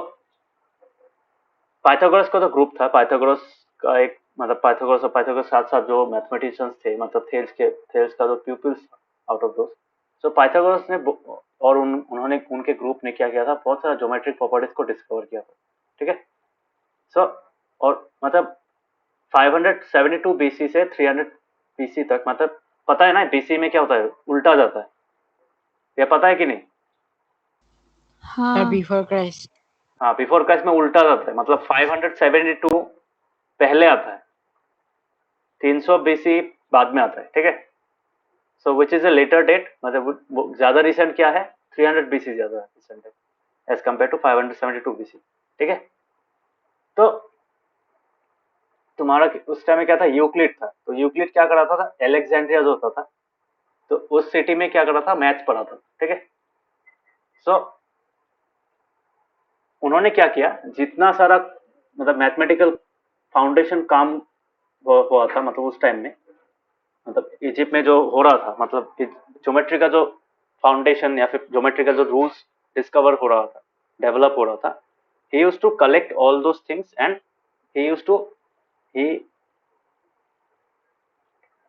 Pythagoras का जो ग्रुप था, पाइथागोरस का एक, मतलब पाइथागोरस और पाइथागोरस साथ साथ जो मैथमेटिशियंस थे, मतलब थेल्स का जो pupils out of those. So Pythagoras ने और उन्होंने उनके ग्रुप ने क्या किया था? बहुत सारा ज्योमेट्रिक प्रॉपर्टीज को डिस्कवर किया था, ठीक है। सो और मतलब 572 बीसी से 300 बीसी तक, मतलब पता है ना बीसी में क्या होता है? उल्टा जाता है, ये पता है कि नहीं? सर हाँ। Before Christ. हाँ, बिफोर क्राइस्ट में उल्टा जाता है, मतलब 572 पहले आता है, 300 बीसी बाद में आता है, ठीक है। So which is a later date, मतलब ज्यादा रिसेंट क्या है? 300 बीसी ज्यादा रिसेंट है एज कम्पेयर टू 572 बीसी, ठीक है। तो तुम्हारा उस टाइम में क्या था? यूक्लिड था। तो यूक्लिड क्या कराता था? एलेक्जेंड्रिया जो होता था, तो उस सिटी में क्या कर रहा था? मैथ्स पढ़ाता था, ठीक है। सो उन्होंने क्या किया? जितना सारा मतलब मैथमेटिकल फाउंडेशन काम हुआ था, मतलब उस टाइम में, मतलब इजिप्ट में जो हो रहा था, मतलब ज्योमेट्री का जो फाउंडेशन या फिर ज्योमेट्री का जो रूल्स डिस्कवर हो रहा था, डेवलप हो रहा था, he used to collect all those things and he used to he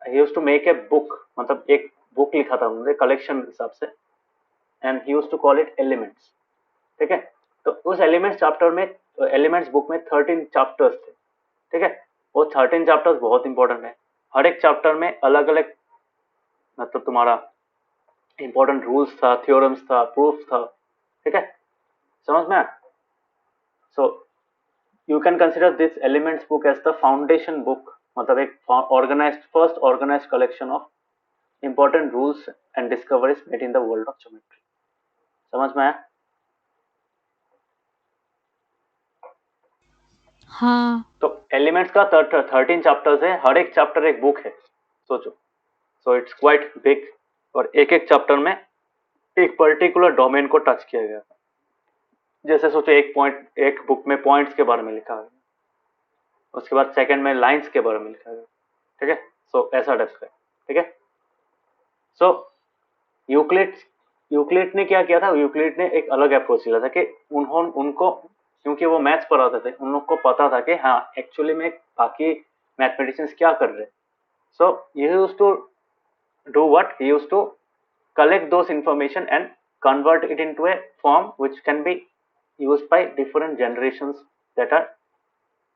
he used to make a book, मतलब एक बुक लिखा था उन्होंने कलेक्शन हिसाब से, and he used to call it elements, ठीक है। तो उस एलिमेंट्स चैप्टर में, एलिमेंट्स बुक में 13 चैप्टर्स थे, ठीक है। वो 13 चैप्टर्स बहुत इंपॉर्टेंट है। हर एक चैप्टर में अलग अलग, मतलब तुम्हारा इंपॉर्टेंट रूल्स था, थ्योरम्स था, प्रूफ था, ठीक है। समझ में? So you can consider this elements book as the foundation book, मतलब एक organized, first organized collection of important rules and discoveries made in the world of geometry. समझ में आया? हाँ। तो एलिमेंट्स का 13 चैप्टर्स है, हर एक चैप्टर एक बुक है, सोचो। सो इट्स क्वाइट बिग, और एक एक चैप्टर में एक पर्टिकुलर डोमेन को टच किया गया था। जैसे सोचो एक बुक में पॉइंट्स के बारे में लिखा है, उसके बाद सेकंड में लाइंस के बारे में लिखा गया, ठीक है। सो ऐसा टाइप का, ठीक है। सो यूक्लिड यूक्लिड ने क्या किया था? यूक्लिड ने एक अलग अप्रोच लिया था कि उनको, क्योंकि वो मैथ्स पढ़ाते थे, उन लोग को पता था कि हाँ एक्चुअली में बाकी मैथमेटिशियंस क्या कर रहे हैं। So he used to do what? He used to collect those information and convert it into a form which can be used by different generations that are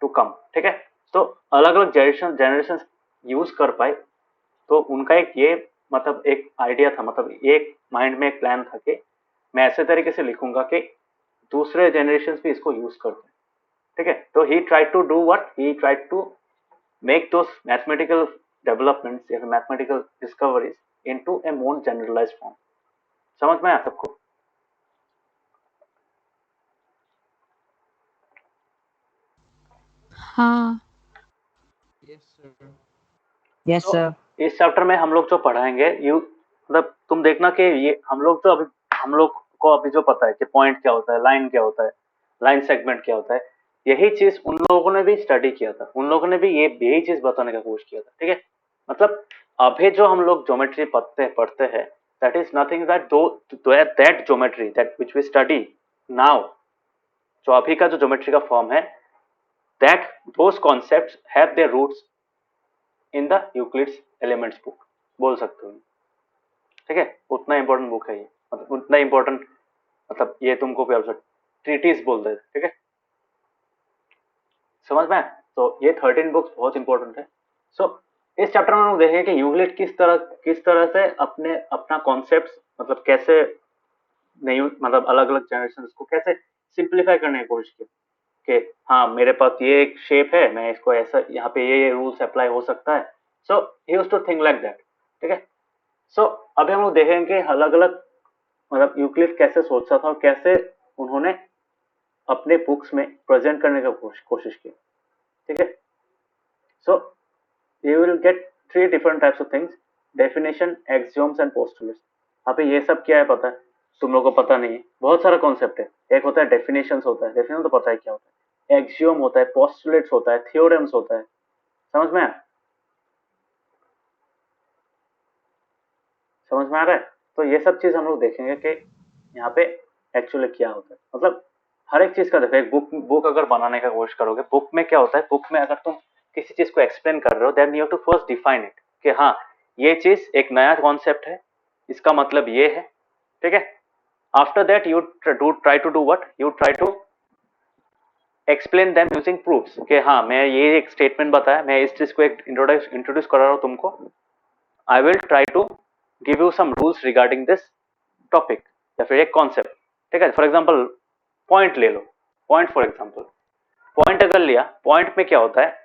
to come, ठीक है। तो अलग अलग जनरेशन यूज कर पाए तो उनका एक ये मतलब एक आइडिया था, मतलब एक माइंड में एक प्लान था कि मैं ऐसे तरीके से लिखूंगा कि दूसरे जनरेशन भी इसको यूज करते हैं, ठीक है। तो he try to do what, he try to make those mathematical developments या mathematical discoveries into a more generalised form. समझ में आया सबको? हाँ। Yes, sir. Yes, तो sir. इस चैप्टर में हम लोग जो पढ़ाएंगे यू मतलब तुम देखना कि ये हम लोग जो अभी हम लोग को अभी जो पता है कि पॉइंट क्या होता है, लाइन क्या होता है, लाइन सेगमेंट क्या होता है, यही चीज उन लोगों ने भी स्टडी किया था, उन लोगों ने भी यही चीज बताने का कोशिश किया था, ठीक है। मतलब अभी जो हम लोग ज्योमेट्री पढ़ते हैं that is nothing that geometry that which we study now, जो अभी का जो ज्योमेट्री का फॉर्म है, that those concepts have their roots in the Euclid's elements book, बोल सकते हो, ठीक है। उतना इंपॉर्टेंट बुक है ये, मतलब उतना इंपॉर्टेंट, मतलब ये तुमको ट्रीटीज बोल दे, ठीक है। समझ में? तो ये 13 बुक्स बहुत इंपॉर्टेंट है। सो इस चैप्टर में हम लोग देखेंगे कि यूक्लिड किस तरह से अपने अपना कॉन्सेप्ट मतलब कैसे नहीं, मतलब अलग अलग जनरेशन को कैसे सिंप्लीफाई करने की कोशिश की कि हाँ मेरे पास ये एक शेप है, मैं इसको ऐसा यहाँ पे ये रूल्स अप्लाई हो सकता है। So he used to think like that, ठीक है। सो अभी हम लोग देखेंगे कि अलग अलग मतलब यूक्लिड कैसे सोचता था और कैसे उन्होंने अपने बुक्स में प्रेजेंट करने का कोशिश की, ठीक है। So you will get 3 different types of things, definition, axioms and postulates. अभी ये सब क्या है पता है? तुम लोगों को पता नहीं है, बहुत सारा कॉन्सेप्ट है। एक होता है डेफिनेशंस, होता है डेफिनेशन तो पता है क्या होता है, एक्सियोम होता है, पोस्टुलेट्स होता है, थ्योरम्स होता है। समझ में आया? समझ में आ रहा है? तो ये सब चीज हम लोग देखेंगे कि यहाँ पे एक्चुअली क्या होता है। मतलब हर एक चीज का देखो, एक बुक अगर बनाने का कोशिश करोगे, बुक में क्या होता है, बुक में अगर तुम किसी चीज को एक्सप्लेन कर रहे हो then you have to first define it कि हाँ ये चीज एक नया कॉन्सेप्ट है, इसका मतलब ये है, ठीक है। After that you try to do what, you try to explain them using proofs कि हाँ मैं ये एक स्टेटमेंट बताया, मैं इस चीज को एक इंट्रोड्यूस कर रहा हूँ तुमको, I will try to give you some rules regarding this topic या फिर एक कॉन्सेप्ट, ठीक है। फॉर एग्जाम्पल पॉइंट ले लो, पॉइंट फॉर एग्जाम्पल पॉइंट अगर लिया, पॉइंट में क्या होता है,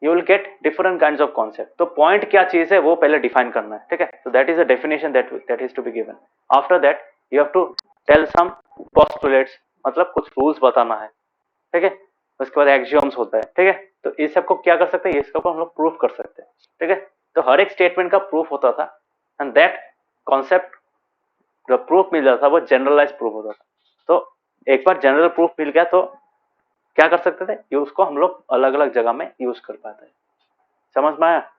you will get different kinds of concept. तो पॉइंट क्या चीज है वो पहले डिफाइन करना है, ठीक है। तो that is a definition that is to be given. After that you have to tell some postulates, मतलब कुछ रूल्स बताना है, ठीक है। उसके बाद एक्सियोम्स होता है, ठीक है। तो इस सबको क्या कर सकते हैं, इसको हम लोग प्रूफ कर सकते हैं, ठीक है। तो हर एक स्टेटमेंट का प्रूफ होता था एंड दैट कॉन्सेप्ट जो प्रूफ मिल जाता था वो जनरलाइज प्रूफ होता था। तो एक बार जनरल प्रूफ मिल गया तो क्या कर सकते थे, ये उसको हम लोग अलग अलग जगह में यूज कर पाते हैं। समझ में आया?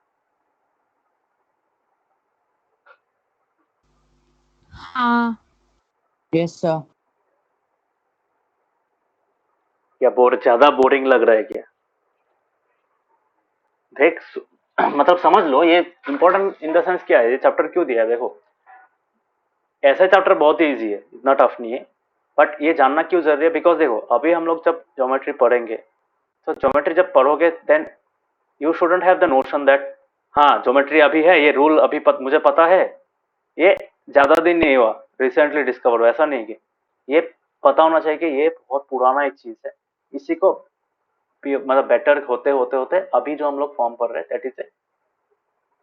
हाँ। Yes, sir. या ज्यादा बोरिंग लग रहा है क्या? देख मतलब समझ लो ये इंपॉर्टेंट इन द सेंस क्या है, ये चैप्टर क्यों दिया है। देखो ऐसा चैप्टर बहुत ही ईजी है, इतना टफ नहीं है, बट ये जानना क्यों जरूरी है, बिकॉज देखो अभी हम लोग जब ज्योमेट्री पढ़ेंगे, तो ज्योमेट्री जब पढ़ोगे then you shouldn't have the notion that हाँ ज्योमेट्री अभी है, ये रूल अभी मुझे पता है, ये ज्यादा दिन नहीं हुआ, रिसेंटली डिस्कवर हुआ, ऐसा नहीं कि ये पता होना चाहिए कि ये बहुत पुराना एक चीज है। इसी को मतलब बेटर होते होते होते अभी जो हम लोग फॉर्म पढ़ रहे हैं दैट इज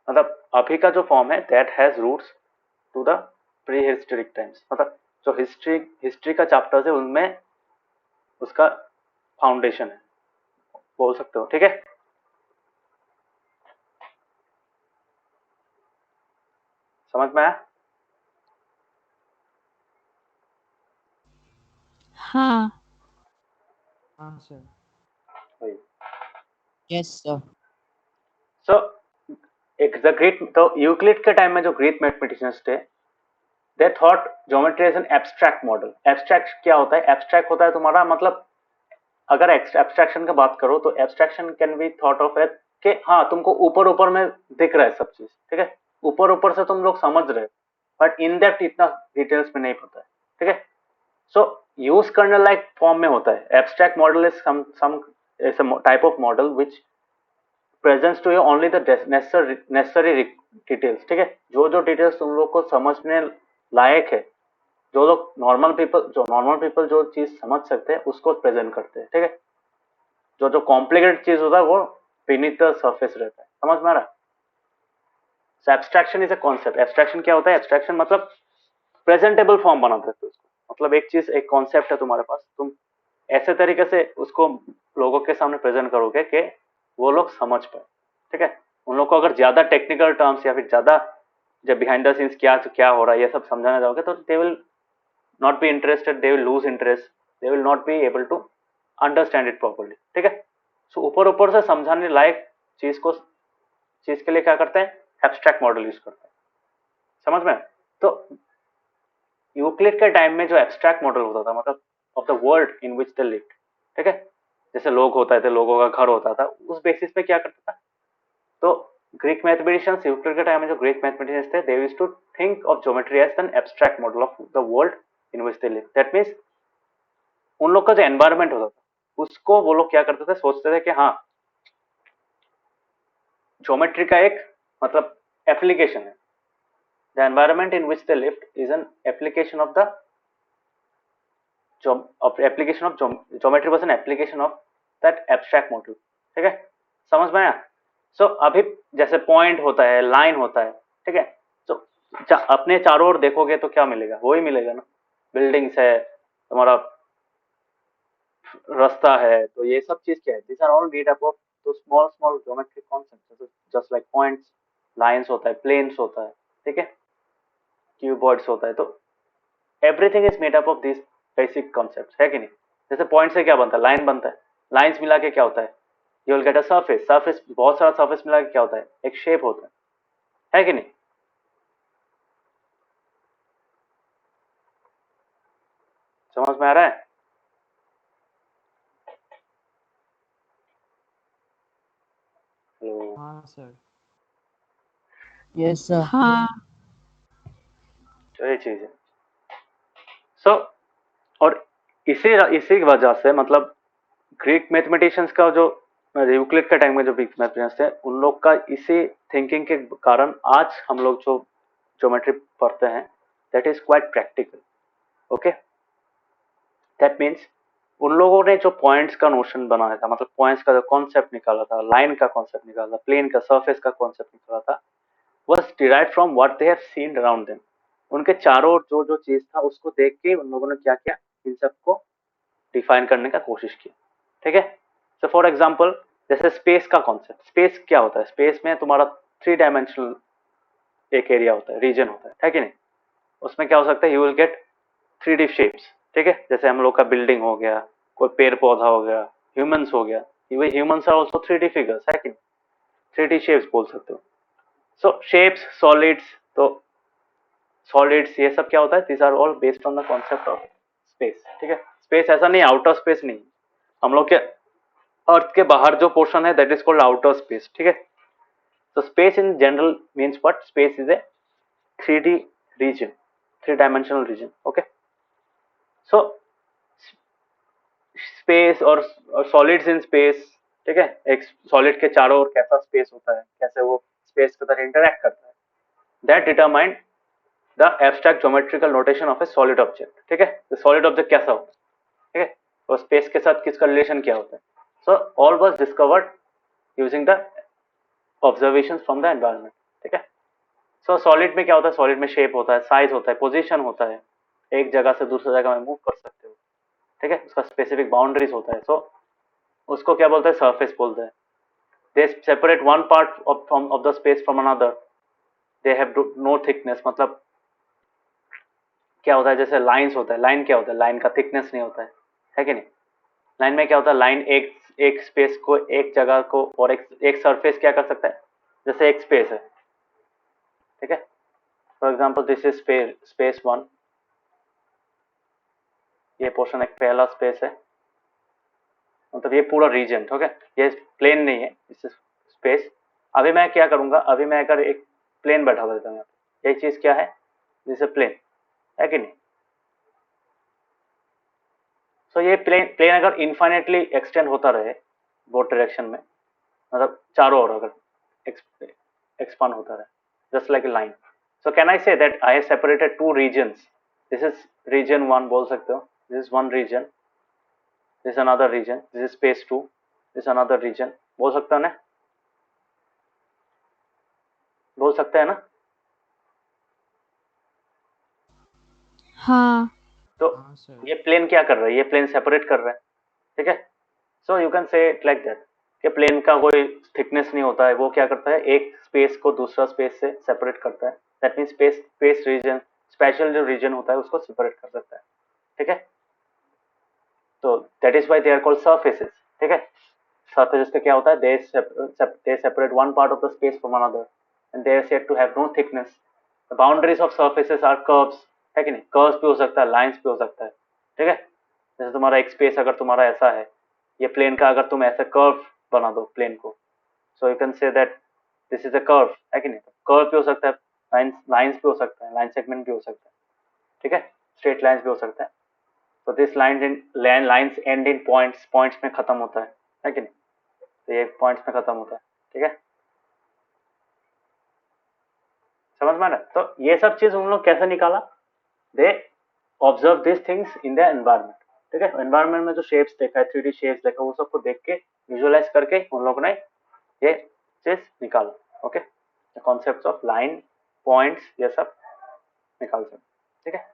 मतलब अभी का जो फॉर्म है that has roots to the pre historic times, मतलब जो हिस्ट्री का चैप्टर्स है उनमें उसका फाउंडेशन है, बोल सकते हो, ठीक है। समझ में आया? हाँ। हाँ सर। वही। Yes, sir. सो एक द ग्रेट, तो यूक्लिड के टाइम में जो ग्रेट मैथमेटिशियंस थे they thought geometry as an abstract model. Abstract क्या होता है, एब्स्ट्रैक्ट होता है तुम्हारा मतलब अगर एब्स्ट्रैक्शन की बात करो तो abstraction can be thought of as कि हाँ तुमको ऊपर ऊपर में दिख रहा है सब चीज, ठीक है, ऊपर ऊपर से तुम लोग समझ रहे हो, बट इन डेप्थ इतना डिटेल्स में नहीं पता है, ठीक है। सो यूज करने लायक फॉर्म में होता है। Abstract model is some type of model which presents to you only the necessary details, ठीक है, जो जो डिटेल्स तुम लोग को समझने लायक है, जो लोग नॉर्मल पीपल जो चीज समझ सकते हैं उसको प्रेजेंट करते हैं, ठीक है। जो जो कॉम्प्लिकेटेड चीज होता है वो बीनीथ द सरफेस रहता है, समझ में आ रहा है। Abstraction is a concept. Abstraction क्या होता है? एब्स्ट्रैक्शन मतलब प्रेजेंटेबल फॉर्म बना देते हो उसको, मतलब एक चीज, एक कॉन्सेप्ट है तुम्हारे पास, तुम ऐसे तरीके से उसको लोगों के सामने प्रेजेंट करोगे कि वो लोग समझ पाए, ठीक है। उन लोग को अगर ज्यादा टेक्निकल टर्म्स या फिर ज्यादा जब बिहाइंड द सीन्स क्या हो रहा है ये सब समझाना जाओगे तो they will not be interested, they will lose interest, they will not be able to understand it properly, ठीक है। सो ऊपर ऊपर से समझाने लायक चीज के लिए क्या करते हैं? एब्स्ट्रैक्ट मॉडल यूज करते हैं, समझ में। तो यूक्लिड के टाइम में जो एब्स्ट्रैक्ट मॉडल होता था, मतलब of the world in which they lived, ठीक है, जैसे लोग होता थे, लोगों का घर होता था, उस बेसिस पे क्या करता था, तो ग्रीक मैथमेटिशियंस, यूक्लिड के टाइम में जो ग्रीक मैथमेटिशियंस थे, they used to think of geometry as an abstract model of the world in which they live. That means उन लोग का जो एनवायरमेंट होता था उसको वो लोग क्या करते थे, सोचते थे कि हाँ ज्योमेट्री का एक मतलब एप्लीकेशन है, the environment in which they lived is an application of the application of geometry was an application of that abstract model, ठीक है, समझ में आया। सो अभी जैसे पॉइंट होता है, लाइन होता है, ठीक है, तो अपने चारों ओर देखोगे तो क्या मिलेगा? वही मिलेगा ना, बिल्डिंग्स है, तुम्हारा रास्ता है, तो ये सब चीज क्या है? This are all made up of तो small small geometric concepts, just like points, lines होता है, प्लेन्स होता है, ठीक है, क्यूबॉइड्स होता है, तो everything is made up of this basic concepts, है कि नहीं। जैसे पॉइंट से क्या बनता है? लाइन बनता है, लाइंस मिला के क्या होता है? You will get a surface, surface बहुत सारा सरफेस मिला के क्या होता है? एक शेप होता है कि नहीं। समझ में आ रहा है? हेलो, हाँ सर। Yes sir. हाँ तो ये चीज है। सो और इसी इसी वजह से मतलब ग्रीक मैथमेटिशियंस का जो यूक्लिड के टाइम में जो ग्रीक मैथमेटिशियंस थे, उन लोग का इसी थिंकिंग के कारण आज हम लोग जो ज्योमेट्री पढ़ते हैं, that is quite practical, okay. That means उन लोगों ने जो पॉइंट्स का नोशन बनाया था, मतलब पॉइंट्स का जो कॉन्सेप्ट निकाला था, लाइन का कॉन्सेप्ट निकाला था, प्लेन का, सरफेस का कॉन्सेप्ट निकाला था, was derived from what they have seen around them। उनके चारों ओर जो जो चीज था उसको देख के उन लोगों ने क्या किया? इन सबको डिफाइन करने का कोशिश की, ठीक है। सो फॉर एग्जांपल जैसे स्पेस का कॉन्सेप्ट, स्पेस क्या होता है? स्पेस में तुम्हारा 3 डायमेंशनल एक एरिया होता है, रीजन होता है कि नहीं। उसमें क्या हो सकता है? You will gate 3D shapes, ठीक है, जैसे हम लोग का बिल्डिंग हो गया, कोई पेड़ पौधा हो गया, ह्यूमंस हो गया, humans are also 3D figures, है कि नहीं, 3D शेप्स बोल सकते हो। सो शेप्स, सॉलिड्स, तो सॉलिड्स ये सब क्या होता है? This are all based on the concept of space, ठीक है। स्पेस ऐसा नहीं, आउटर स्पेस नहीं, हम लोग के अर्थ के बाहर जो पोर्शन है that is called outer space, ठीक है। तो space in general means what? Space is a 3D region, 3 dimensional region, okay. So space और सॉलिड्स इन स्पेस, ठीक है, एक सॉलिड के चारों ओर कैसा स्पेस होता है, कैसे वो स्पेस के साथ इंटरेक्ट करता है, that determined the abstract geometrical notation of A solid object, ठीक है। तो सॉलिड ऑब्जेक्ट कैसा होता है, ठीक है, और स्पेस के साथ किसका रिलेशन क्या होता है। So all was discovered using the observation from the environment, ठीक है। सो सॉलिड में क्या होता है? सॉलिड में शेप होता है, साइज होता है, पोजीशन होता है, एक जगह से दूसरी जगह में मूव कर सकते हो, ठीक है, उसका स्पेसिफिक बाउंड्रीज होता है। सो उसको क्या बोलते हैं? सरफेस बोलते हैं। They separate one part of the space from another, they have no thickness, मतलब क्या होता है? जैसे लाइंस होता है, लाइन क्या होता है? लाइन का थिकनेस नहीं होता है कि नहीं। लाइन में क्या होता है? लाइन एक एक स्पेस को, एक जगह को, और एक सरफेस क्या कर सकता है? जैसे एक स्पेस है, ठीक है, for example this is space 1, ये पोर्शन एक पहला स्पेस है, मतलब ये पूरा रीजन, ठीक है, ये प्लेन नहीं है, इस स्पेस। अभी मैं क्या करूंगा? अभी मैं अगर एक प्लेन बैठा देता हूँ यहाँ पे, एक चीज क्या है? जैसे प्लेन, है कि नहीं। सो ये प्लेन अगर इनफाइनेटली एक्सटेंड होता रहे बोथ डायरेक्शन में, मतलब चारों ओर अगर एक्सपांड होता रहे, just like a line. So can I say that I have separated two regions. This is region 1 बोल सकते हो, this is one region, this another region, this is space 2, this another region. बोल सकता है ना, बोल सकते हैं ना. हाँ तो हाँ सर. ये प्लेन क्या कर रहा है, ये प्लेन सेपरेट कर रहा है. ठीक है. So you can say it like that कि प्लेन का कोई थिकनेस नहीं होता है, वो क्या करता है, एक स्पेस को दूसरा स्पेस से सेपरेट करता है. That mean space space region, special जो रीजन होता है उसको सेपरेट कर सकता है. ठीक है. तो that is why they are called surfaces. ठीक है. सरफेसेस का क्या होता है, they separate one part of the space from another and they are said to have no thickness. The boundaries of surfaces are curves. है कि नहीं, curves भी हो सकता है, लाइंस भी हो सकता है. ठीक है. जैसे तुम्हारा एक स्पेस अगर तुम्हारा ऐसा है, ये प्लेन का अगर तुम ऐसा कर्व बना दो प्लेन को, सो you can say that this is a curve. है कि नहीं, कर्व भी हो सकता है, लाइंस भी हो सकता है, लाइन सेगमेंट भी हो सकता है. ठीक है. स्ट्रेट लाइंस भी हो सकता है. तो this lines and in points, points में खत्म होता है कि नहीं. तो ये पॉइंट्स में खत्म होता है. ठीक है. समझ में आ रहा है. तो ये सब चीज उन लोग कैसे निकाला, they observe this things in the environment. ठीक है. एनवायरमेंट में जो शेप्स देखा है, 3D शेप्स देखा, वो सबको देख के विजुअलाइज करके उन लोगों ने ये चीज निकाला. Okay. The concept of line, points, ये सब निकाल सकते. ठीक है.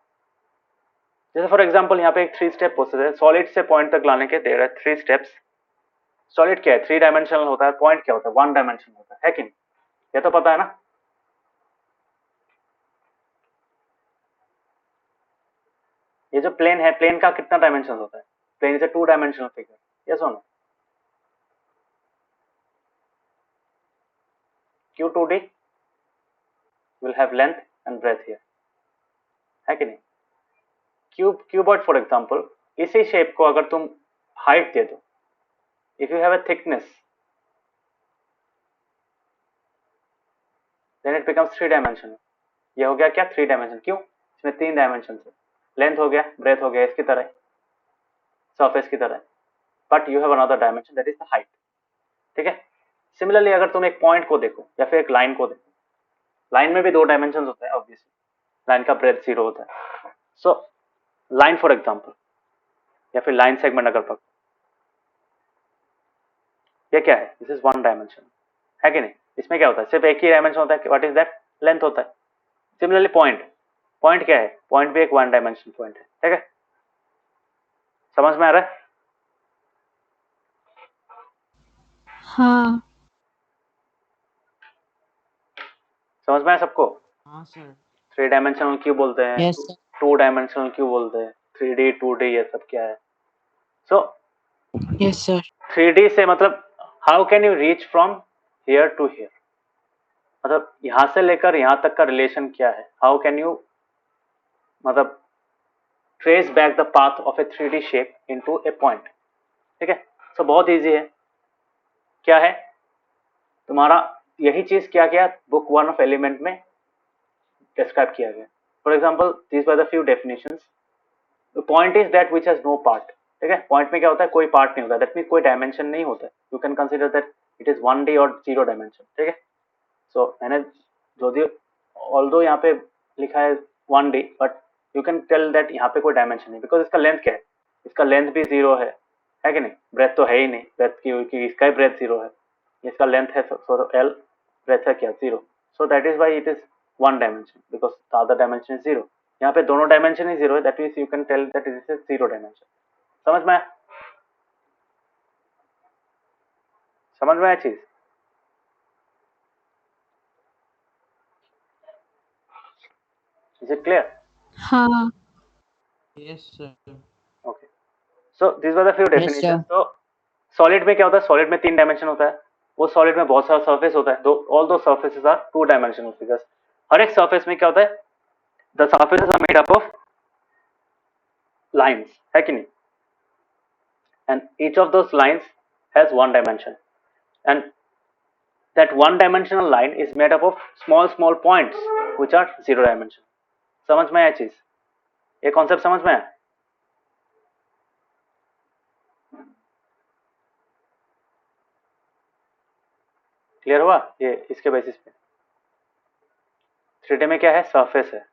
जैसे फॉर एग्जांपल यहाँ पे एक 3 स्टेप प्रोसेस है, सॉलिड से पॉइंट तक लाने के दे रहे 3 स्टेप्स. सॉलिड क्या है, 3 डायमेंशनल होता है. पॉइंट क्या होता है, 1 डायमेंशनल होता है कि नहीं, ये तो पता है ना. ये जो प्लेन है, प्लेन का कितना डायमेंशन होता है, plane is a 2 dimensional figure. Yes और no. Q2D will have length and breadth here. है कि नहीं. क्यूबॉइड फॉर एग्जांपल, इसी शेप को अगर तुम हाइट दे दो, if you have a thickness, then it becomes 3 dimensional. ये हो गया क्या, 3 डायमेंशन. क्यों, इसमें 3 डायमेंशन है. लेंथ हो गया, ब्रेथ हो गया, इसकी तरह, सरफेस की तरह, but you have another dimension that is the height. ठीक है. सिमिलरली अगर तुम एक पॉइंट को देखो या फिर एक लाइन को देखो, लाइन में भी 2 डायमेंशन होते हैं ऑब्वियसली. लाइन का ब्रेथ 0 होता है. सो लाइन फॉर एग्जांपल या फिर लाइन सेगमेंट अगर पकड़ो, ये क्या है, दिस इज 1 डायमेंशन. है कि नहीं. इसमें क्या होता है, सिर्फ एक ही डायमेंशन होता है. व्हाट इज दैट, लेंथ होता है. सिमिलरली पॉइंट, पॉइंट क्या है, पॉइंट भी एक 1 डायमेंशन पॉइंट है. ठीक है. समझ में आ रहा है. हाँ समझ में आया सबको. हाँ सर. 3 डायमेंशनल क्यों बोलते हैं, यस सर. 2 डायमेंशनल क्यों बोलते हैं, 3D 2D ये सब क्या है. So yes sir. 3D से मतलब how can you reach from here to here, मतलब यहां से लेकर यहां तक का रिलेशन क्या है. हाउ कैन यू मतलब trace back the path of A 3D shape into A point. ठीक है. सो बहुत इजी है. क्या है तुम्हारा, यही चीज क्या किया बुक 1 ऑफ एलिमेंट में डिस्क्राइब किया गया. For example these were the few definitions. The point is that which has no part. ठीक है. पॉइंट में क्या होता है, कोई पार्ट नहीं होता. दैट मीन कोई डायमेंशन नहीं होता है. You can consider that it is 1D और 0 डायमेंशन. ठीक है. सो मैंने जो दी, ऑल्दो यहाँ पे लिखा है 1D, but you can tell that यहाँ पे कोई डायमेंशन नहीं, बिकॉज इसका लेंथ क्या है, इसका लेंथ भी 0 है कि नहीं. ब्रेथ तो है ही नहीं, ब्रेथ की इसका ही ब्रेथ 0 है, इसका लेंथ है L, ब्रेथ है क्या 0. So that is why it is 1 dimension, because the other dimension is 0. यहाँ पे दोनों डायमेंशन ही 0 है. That means you can tell that it is 0 dimension. समझ में आया, समझ में आया चीज. Is it clear. हाँ Yes sir. Okay. So this were the few Yes, definition. sir. तो सॉलिड में क्या होता है, सॉलिड में 3 डायमेंशन होता है. वो सॉलिड में बहुत सारा सरफेस होता है. All those surfaces are 2 dimensional figures. हर एक सरफेस में क्या होता है, the surfaces are made up of lines. है कि नहीं. And each of those lines has 1 dimension, and that 1 dimensional line is made up of small points which are 0 dimension. समझ में आया चीज, ये कॉन्सेप्ट समझ में आया. क्लियर हुआ? ये इसके बेसिस पे 3D में क्या है, सरफेस है।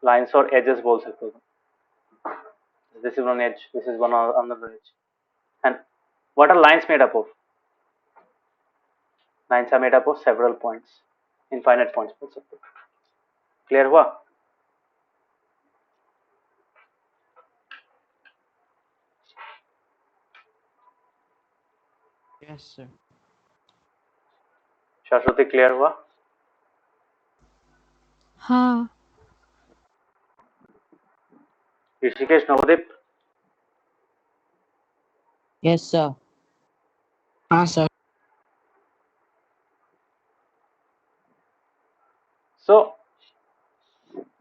लाइंस और एजेस बोल सकते हो। This is one edge, this is one another edge. And what are lines made up of? Lines are made up of several points, infinite points बोल सकते हो। क्लियर हुआ? Yes, sir. शाश्वती क्लियर हुआ? हाँ। ऋषिकेश, नवदीप? Yes, sir. हाँ sir. So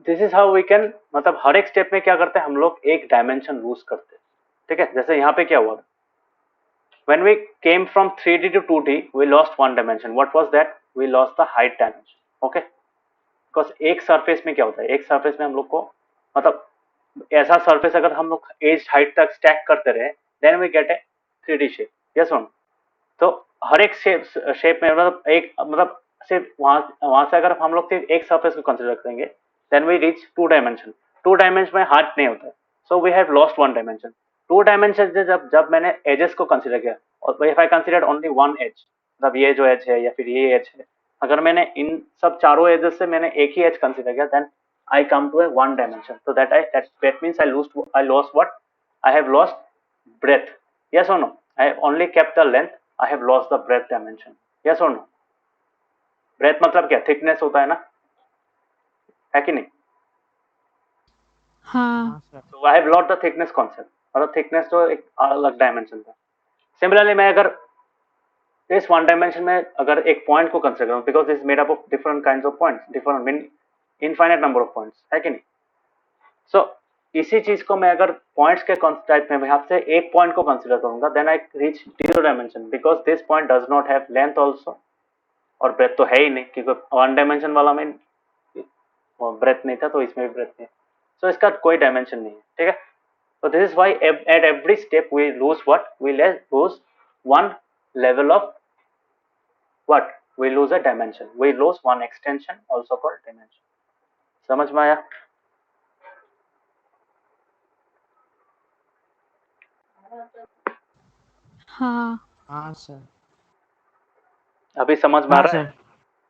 this is how we can, मतलब हर एक स्टेप में क्या करते हैं हम लोग, एक डायमेंशन लूज करते हैं। ठीक है, जैसे यहाँ पे क्या हुआ, when we came from 3D to 2D we lost one dimension. What was that? We lost the height dimension. Okay, because एक सरफेस में क्या होता है, एक सरफेस में हम लोग को, मतलब ऐसा सरफेस अगर हम लोग एज हाइट तक स्टैक करते रहे, then we get a 3D shape. Yes no? तो हर एक शेप में मतलब एक, मतलब सिर्फ वहां से अगर हम लोग सिर्फ एक सरफेस को कंसीडर करेंगे, then we reach 2 dimension. 2 dimension में हार्ट नहीं होता है, so we have lost 1 dimension. 2 dimension से जब मैंने एजेस को कंसीडर किया, और if I consider only 1 edge, मतलब ये जो एज है या फिर ये एज है, अगर मैंने इन सब चारों एजेस से मैंने एक ही एज कंसीडर किया, then I come to a 1 dimension. So that means I lost what? I have lost breadth. Yes or no? I have only kept the length. I have lost the breadth dimension. Yes or no? Breadth मतलब क्या? Thickness होता है ना, है कि नहीं? हाँ। हाँ sir. So I have lost the thickness concept. मतलब thickness तो एक अलग dimension था। Similarly मैं अगर इस 1 dimension में अगर एक point को consider करूँ, because this is made up of different kinds of points, different infinite number of points, है कि नहीं? So इसी चीज को मैं अगर पॉइंट्स के टाइप में यहाँ से एक पॉइंट को कंसीडर करूंगा, then I reach 0 dimension, because this point does not have length also, और ब्रेथ तो है ही नहीं, क्योंकि 1 डायमेंशन वाला में ब्रेथ नहीं था, तो इसमें भी ब्रेथ नहीं। सो इसका कोई डायमेंशन नहीं है। ठीक है, तो this is why at every step we lose what, we lose 1 level of what, we lose a dimension, we lose 1 extension also called dimension. समझ में आया? हाँ। हाँ sir. अभी समझ में आ हाँ रहा है? sir.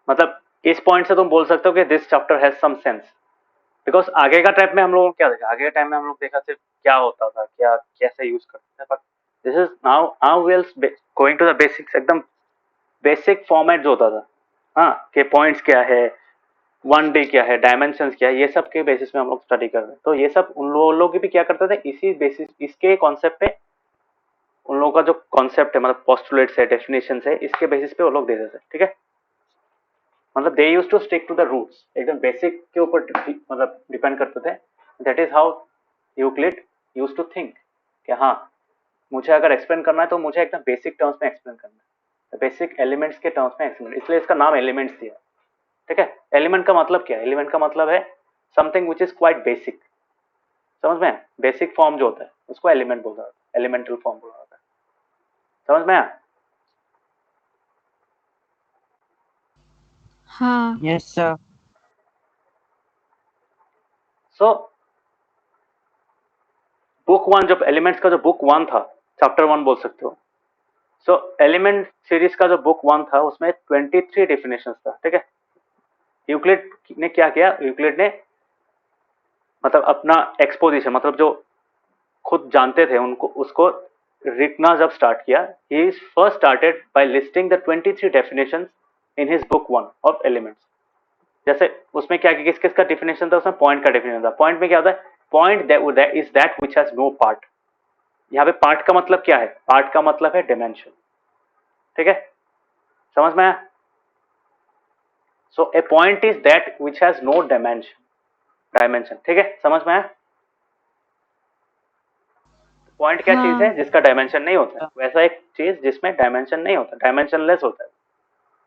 मतलब इस पॉइंट से तुम बोल सकते हो कि this chapter has some sense, because आगे का टाइप में हम लोगों को क्या देखा, आगे के टाइम में हम लोग देखा सिर्फ क्या होता था, क्या कैसे यूज करते थे, but this is now we are going to the basics, एकदम बेसिक फॉर्मेट जो होता था, हाँ, कि पॉइंट्स क्या है, 1D क्या है, डायमेंशंस क्या है, ये सब के बेसिस में हम लोग स्टडी कर रहे हैं। तो ये सब उन लोग भी क्या करते थे, इसी बेसिस, इसके कॉन्सेप्ट पे, उन लोगों का जो कॉन्सेप्ट है, मतलब पोस्टुलेट्स है, डेफिनेशन है, इसके बेसिस पे वो लोग देते थे। ठीक है, मतलब they use to stick to the roots, एकदम बेसिक के ऊपर मतलब डिपेंड करते थे। That is how Euclid use to think कि हाँ, मुझे अगर एक्सप्लेन करना है तो मुझे एकदम बेसिक टर्म्स में एक्सप्लेन करना है, बेसिक एलिमेंट्स के टर्म्स में एक्सप्लेन, इसलिए इसका नाम एलिमेंट्स दिया। ठीक है, एलिमेंट का मतलब क्या है? एलिमेंट का मतलब है something which is quite basic. समझ में? बेसिक फॉर्म जो होता है उसको एलिमेंट बोलता है, एलिमेंटल फॉर्म बोला जाता है। समझ में आया? हाँ। Yes sir. सो बुक 1, जब एलिमेंट्स का जो बुक 1 था, चैप्टर 1 बोल सकते हो। सो एलिमेंट सीरीज का जो बुक 1 था उसमें 23 डेफिनेशंस था। ठीक है, यूक्लिड ने क्या किया, यूक्लिड ने मतलब अपना एक्सपोजिशन, मतलब जो खुद जानते थे उनको, उसको लिखना जब स्टार्ट किया, he first started by listing the 23 definitions in his book 1 of elements. जैसे उसमें क्या, किस किस का डेफिनेशन था, उसमें पॉइंट का डेफिनेशन था। पॉइंट में क्या होता है? Point that is that which has no part. यहाँ पे पार्ट का मतलब क्या है? पार्ट का मतलब है डिमेंशन। ठीक है, समझ में आया? So a point is that which has no dimension. ठीक है, समझ में आया? पॉइंट क्या चीज है? हाँ। जिसका डायमेंशन नहीं होता है, वैसा एक चीज जिसमें डायमेंशन नहीं होता, डायमेंशनलेस होता है।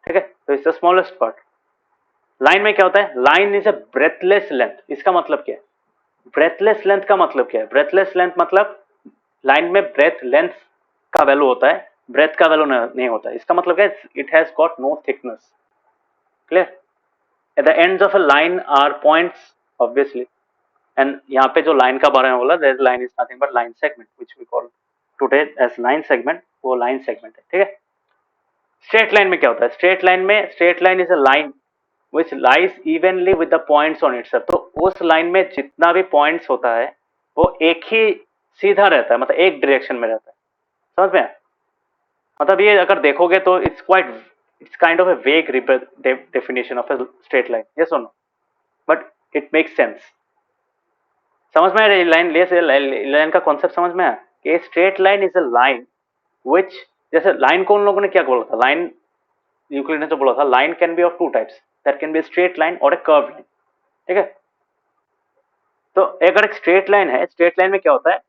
ठीक है, तो it's the smallest part. Line में क्या होता है? Line is a breathless length. इसका मतलब क्या है? ब्रेथलेस लेंथ का मतलब क्या है? ब्रेथलेस लेंथ मतलब लाइन में ब्रेथ लेंथ का वैल्यू होता है, ब्रेथ का वैल्यू नहीं होता है। इसका मतलब क्या है? It has got no thickness. Clear? At the ends of a line are points obviously, and यहाँ पे जो लाइन का बारे में बोला, that line is nothing but line segment which we call today as line segment, वो line segment है। ठीक है? स्ट्रेट लाइन में क्या होता है? स्ट्रेट लाइन में, straight line is a line which lies evenly with the points on itself। तो उस लाइन में जितना भी पॉइंट्स होता है वो एक ही सीधा रहता है, मतलब एक डायरेक्शन में रहता है। समझ में? मतलब ये अगर देखोगे तो it's kind of a vague definition of a straight line. Yes और no? But it makes sense. समझ में आ रही लाइन का कॉन्सेप्ट? समझ में आया कि straight line is a line which, जैसे लाइन को उन लोगों ने क्या बोला था, लाइन यूक्लिड ने जो बोला था, line can be of two types, that can be straight line और ए कर्व लाइन। ठीक है? तो अगर एक स्ट्रेट लाइन है, स्ट्रेट लाइन में क्या होता है,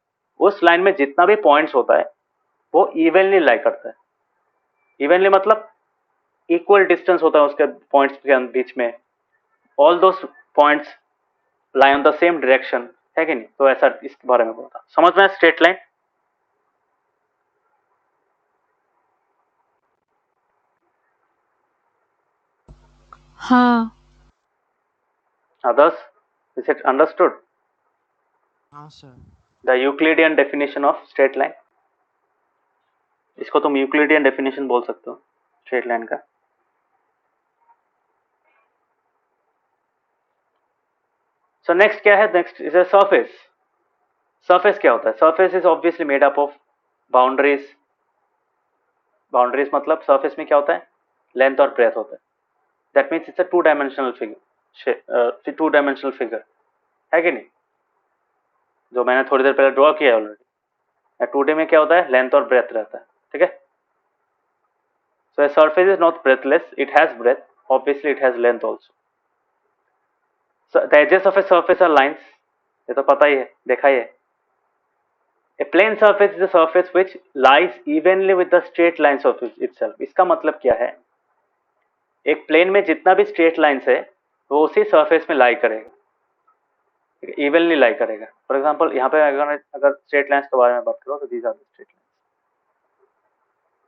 उस लाइन में जितना भी पॉइंट्स होता है वो इवनली लाई करता है। इवनली मतलब इक्वल डिस्टेंस होता है उसके पॉइंट्स के बीच में, all those points lie on the same direction, है कि नहीं? तो ऐसा इस बारे में बोलता। समझ में? Straight line. हाँ। Others, is it understood? हाँ sir. The Euclidean definition of straight line, इसको तुम यूक्लिडियन डेफिनेशन बोल सकते हो स्ट्रेट लाइन का। सो नेक्स्ट क्या है? Next is a surface. Surface क्या होता है? Surface is obviously made up of boundaries. Boundaries मतलब सरफेस में क्या होता है? लेंथ और ब्रेथ होता है। That means it's a two dimensional figure, है कि नहीं? जो मैंने थोड़ी देर पहले ड्रॉ किया है ऑलरेडी। 2D में क्या होता है? लेंथ और ब्रेथ रहता है। ठीक है? सो a surface is not breathless, it has breadth, obviously it has length also. So the edges of a surface are lines, ये तो पता ही है, देखा ही है। A plane surface is a surface which lies evenly with the straight lines of itself। इसका मतलब क्या है? एक प्लेन में जितना भी स्ट्रेट लाइंस है वो उसी सरफेस में लाई करेगा, इवनली लाई करेगा। फॉर एग्जांपल यहाँ पे अगर स्ट्रेट लाइंस के बारे में बात करो तो these are the straight lines.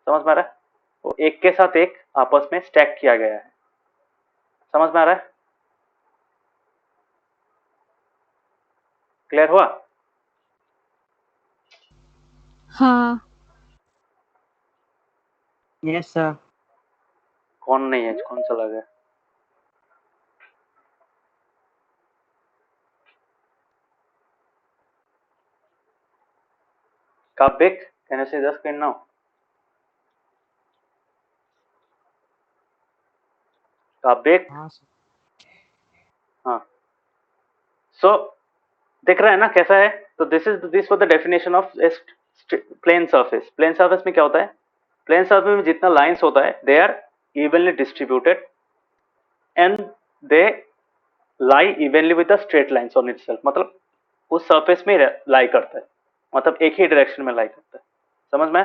समझ में आ रहा है? वो एक के साथ एक आपस में स्टैक किया गया है। समझ में आ रहा है? क्लियर हुआ? हाँ। Yes sir. कौन नहीं है? कौन चला गया? Kabik, can you see the screen now? Kabik, हाँ सर। हाँ। सो दिख रहा है ना कैसा है? तो this for the definition of plane surface. Plane surface में क्या होता है? प्लेन सरफेस में जितना लाइंस होता है they are evenly distributed and they lie evenly with the straight lines on itself. मतलब उस सरफेस में लाई करता है, मतलब एक ही डायरेक्शन में लाई करता है। समझ में?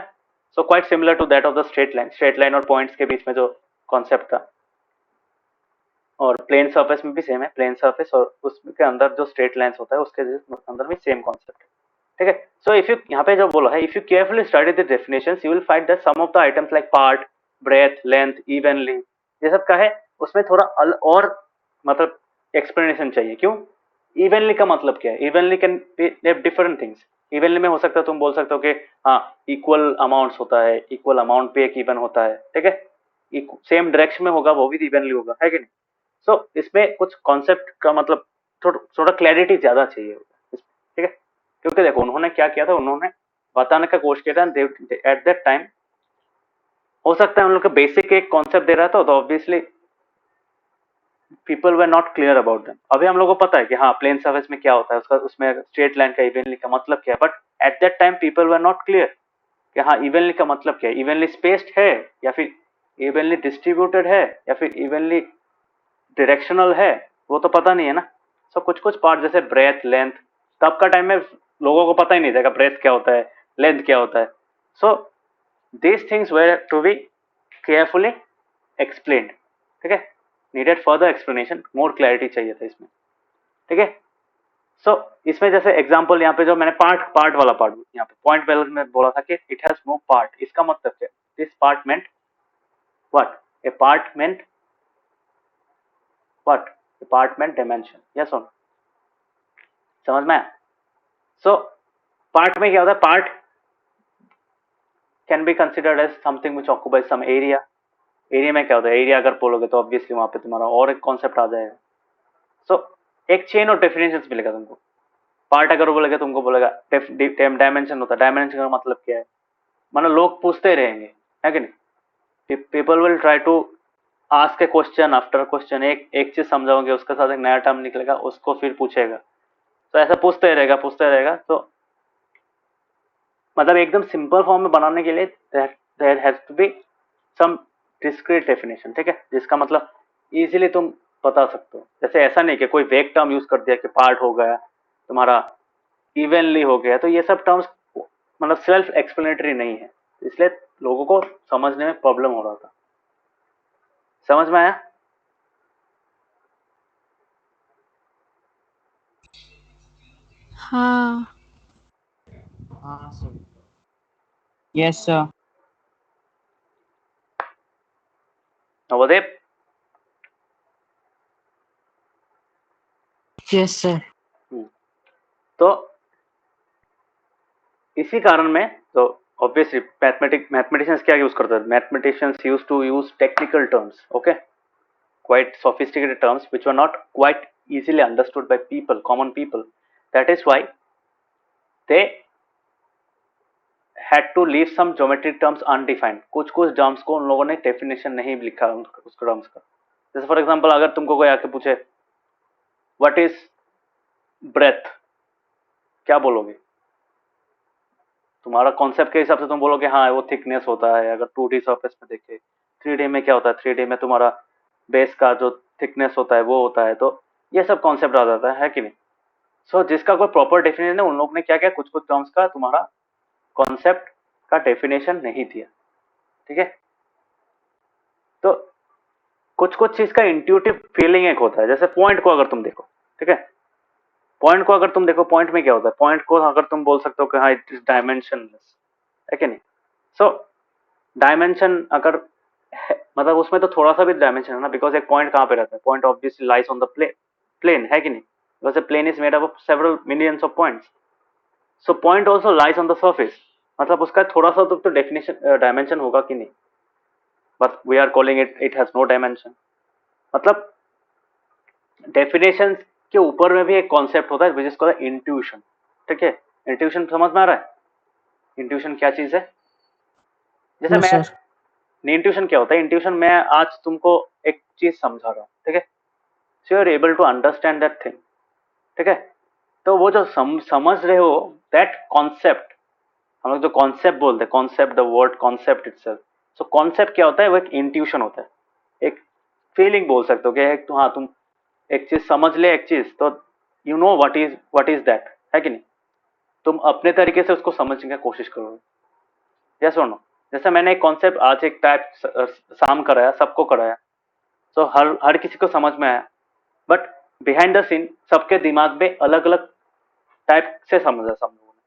So quite similar to that of the straight line. Straight line और पॉइंट्स के बीच में जो कॉन्सेप्ट था, और प्लेन सरफेस में भी सेम है। प्लेन सरफेस और उसके अंदर जो स्ट्रेट लाइंस होता है उसके अंदर भी सेम कॉन्सेप्ट है। ठीक है? सो इफ यू यहाँ पे जो बोला है, if you carefully study the definitions you will find that some of the items like part, breadth, length, evenly, ये सब का है उसमें थोड़ा और मतलब एक्सप्लेनेशन चाहिए। क्यों? इवनली का मतलब क्या है? Evenly can be different things. Evenly में हो सकता है तुम बोल सकते हो कि हाँ इक्वल अमाउंट्स होता है, इक्वल अमाउंट पे एक इवन होता है। ठीक है? सेम डायरेक्शन में होगा वो भी इवनली होगा, है कि नहीं? सो इसमें कुछ कॉन्सेप्ट का मतलब थोड़ा क्लैरिटी ज्यादा चाहिए। ठीक है? क्योंकि देखो उन्होंने क्या किया था, उन्होंने बताने का कोशिश किया था एट दैट टाइम। हो सकता है उन लोग का बेसिक एक कॉन्सेप्ट दे रहा था तो obviously people were not clear about them. अभी हम लोगों को पता है कि हाँ प्लेन सरफेस में क्या होता है, उसका उसमें स्ट्रेट लाइन का इवनली का मतलब क्या है, but at that time people were not clear कि हाँ इवनली का मतलब क्या है। इवनली स्पेस्ड है या फिर इवनली डिस्ट्रीब्यूटेड है या फिर इवनली डायरेक्शनल है, वो तो पता नहीं है ना। सो कुछ पार्ट जैसे ब्रेथ, लेंथ, तब का टाइम में लोगों को पता ही नहीं था ब्रेथ क्या होता है, लेंथ क्या होता है। So these things were to be carefully explained. ठीक है? Needed further explanation, more clarity चाहिए था इसमें। ठीक है? सो इसमें जैसे एग्जांपल यहाँ पे जो मैंने पार्ट वाला पार्ट यहाँ पे पॉइंट पहले में बोला था कि इट हैज नो पार्ट, इसका मतलब क्या, this part meant what, A part meant what, A part meant dimension, yes और समझ में आया? सो पार्ट में क्या होता है, part can be considered as something which occupies some area. Area में क्या होता है, एरिया अगर बोलोगे तो ऑब्वियसली वहां पे तुम्हारा और एक कॉन्सेप्ट आ जाएगा। सो एक चेन ऑफ डेफिनेशंस मिलेगा तुमको। पार्ट अगर बोलेगा तुमको बोलेगा डायमेंशन होता है, डायमेंशन का मतलब क्या है, मतलब लोग पूछते रहेंगे, है कि नहीं, people will try to ask a question after question, एक चीज समझाओगे उसके साथ एक नया टर्म निकलेगा, उसको फिर पूछेगा, तो ऐसा पूछते रहेगा। तो मतलब एकदम सिंपल फॉर्म में बनाने के लिए there has to be some discrete definition, ठीक है, जिसका मतलब इजीली तुम बता सकते हो। जैसे ऐसा नहीं कि कोई वेग टर्म यूज कर दिया कि पार्ट हो गया तुम्हारा, इवनली हो गया, तो ये सब टर्म्स मतलब सेल्फ एक्सप्लेनेटरी नहीं है, इसलिए लोगों को समझने में प्रॉब्लम हो रहा था। समझ में आया? हाँ हाँ sir. Yes sir. Navodaya, yes sir. तो इसी कारण में तो ऑब्वियसली मैथमेटिशियंस क्या यूज करते हैं, mathematicians use to use technical terms, okay, quite sophisticated terms which were not quite easily understood by common people. That is why they had to leave some geometric terms undefined. कुछ terms को उन लोगों ने definition नहीं लिखा उस terms का। जैसे फॉर एग्जांपल अगर तुमको कोई आके पूछे व्हाट इज ब्रेथ, क्या बोलोगे? तुम्हारा कॉन्सेप्ट के हिसाब से तुम बोलोगे हाँ वो थिकनेस होता है। अगर 2D सरफेस में देखे, 3D में क्या होता है, 3D में तुम्हारा बेस का जो थिकनेस होता है वो होता है, तो ये सब कॉन्सेप्ट आ जाता है कि नहीं? सो जिसका कोई प्रॉपर डेफिनेशन है उन लोग ने क्या किया, कुछ टर्म्स का तुम्हारा कॉन्सेप्ट का डेफिनेशन नहीं दिया, ठीक है। तो कुछ चीज का इंट्यूटिव फीलिंग एक होता है। जैसे पॉइंट को अगर तुम देखो, ठीक है, पॉइंट को अगर तुम देखो, पॉइंट में क्या होता है, पॉइंट को अगर तुम बोल सकते हो कि हाँ इट इज डायमेंशनलेस, है कि नहीं? सो डायमेंशन अगर मतलब उसमें तो थोड़ा सा भी डायमेंशन है ना, बिकॉज एक पॉइंट कहाँ पे रहता है, point obviously lies on the plane, है कि नहीं? Because a plane is made up of several millions of points, so point also lies on the surface, मतलब उसका थोड़ा सा तो डेफिनेशन डायमेंशन होगा कि नहीं, but we are calling it has no dimension. मतलब डेफिनेशन के ऊपर में भी एक कॉन्सेप्ट होता है विच इज कॉल्ड इंट्यूशन, ठीक है। इंट्यूशन समझ में आ रहा है? इंट्यूशन क्या चीज है? जैसे नो मैं, सर। इंट्यूशन क्या होता है, इंट्यूशन मैं आज तुमको एक चीज समझा रहा हूँ, ठीक है, so you are able to understand that thing, ठीक है। तो वो जो समझ रहे हो दैट कॉन्सेप्ट, हम लोग जो कॉन्सेप्ट बोलते हैं, concept, the word concept itself, so concept क्या होता है, वो एक इंट्यूशन होता है, एक फीलिंग बोल सकते हो कि हाँ तुम एक चीज समझ ले, एक चीज तो you know what is that, है कि नहीं? तुम अपने तरीके से उसको समझने की कोशिश करोगे, यस और नो? जैसे मैंने एक कॉन्सेप्ट आज एक टाइप शाम कराया, सबको कराया, तो हर किसी को समझ में आया, बट बिहाइंड द सीन सबके दिमाग में अलग अलग टाइप से समझा सब लोगों ने,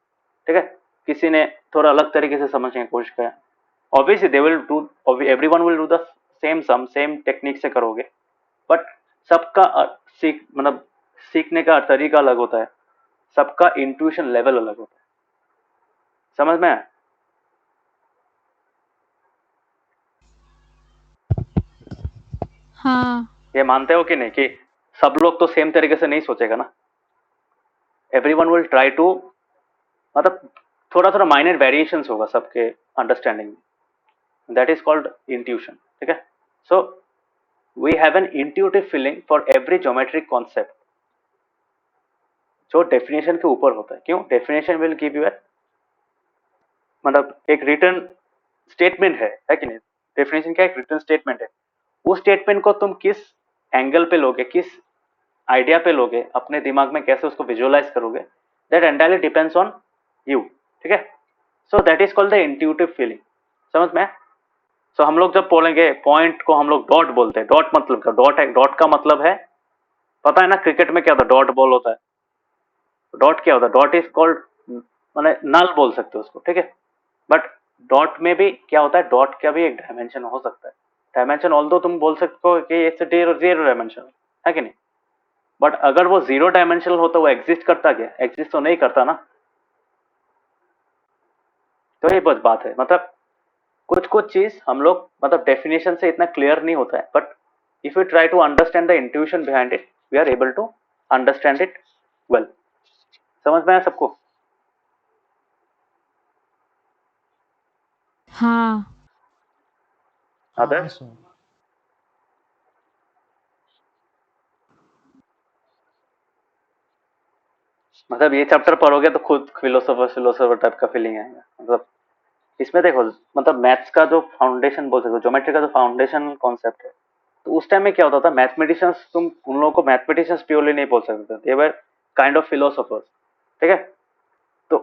ठीक है। किसी ने थोड़ा अलग तरीके से समझने की कोशिश किया। Obviously they will do, everyone will do the same technique से करोगे, बट सबका मतलब सीखने का तरीका अलग होता है, सबका इंट्यूशन लेवल अलग होता है। समझ में आया? हाँ ये मानते हो कि नहीं कि सब लोग तो सेम तरीके से नहीं सोचेगा ना, एवरीवन विल ट्राई टू, मतलब थोड़ा थोड़ा माइनर वेरिएशंस होगा सबके अंडरस्टैंडिंग में, दैट इज कॉल्ड इंट्यूशन, ठीक है। So we have an intuitive feeling for every geometric concept जो डेफिनेशन के ऊपर होता है। क्यों? डेफिनेशन विल गिव यू मतलब एक रिटर्न स्टेटमेंट है कि नहीं? डेफिनेशन क्या, एक रिटर्न स्टेटमेंट है। उस स्टेटमेंट को तुम किस एंगल पे लोगे, किस आइडिया पे लोगे, अपने दिमाग में कैसे उसको विजुअलाइज करोगे, that entirely depends on you, ठीक है। सो that is called the intuitive feeling. समझ में? सो हम लोग जब बोलेंगे पॉइंट को हम लोग डॉट बोलते हैं, डॉट मतलब क्या, डॉट का मतलब है, पता है ना क्रिकेट में क्या होता है, डॉट बॉल होता है, डॉट क्या होता है, डॉट इज कॉल्ड माने नल बोल सकते हो उसको, ठीक है। बट डॉट में भी क्या होता है, डॉट का भी एक डायमेंशन हो सकता है। डायमेंशन ऑल्दो तुम बोल सकते हो कि इट्स जीरो डायमेंशन है कि नहीं, बट अगर वो जीरो डायमेंशनल होता वो एग्जिस्ट करता क्या, एग्जिस्ट तो नहीं करता ना। तो ये बस बात है, मतलब कुछ कुछ चीज हम लोग मतलब डेफिनेशन से इतना क्लियर नहीं होता है, but if you try to understand the intuition behind it we are able to understand it well. समझ में आया सबको? हाँ अदर हाँ सर। मतलब ये चैप्टर पढ़ोगे तो खुद फिलोसोफर टाइप का फीलिंग आएगा। मतलब इसमें देखो, मतलब मैथ्स का जो फाउंडेशन बोल सकते हो, ज्योमेट्री का जो फाउंडेशन कॉन्सेप्ट है, तो उस टाइम में क्या होता था, मैथमेटिशियंस, तुम उन लोगों को मैथमेटिशियंस प्योरली नहीं बोल सकते थे, they were kind of philosophers, ठीक है। तो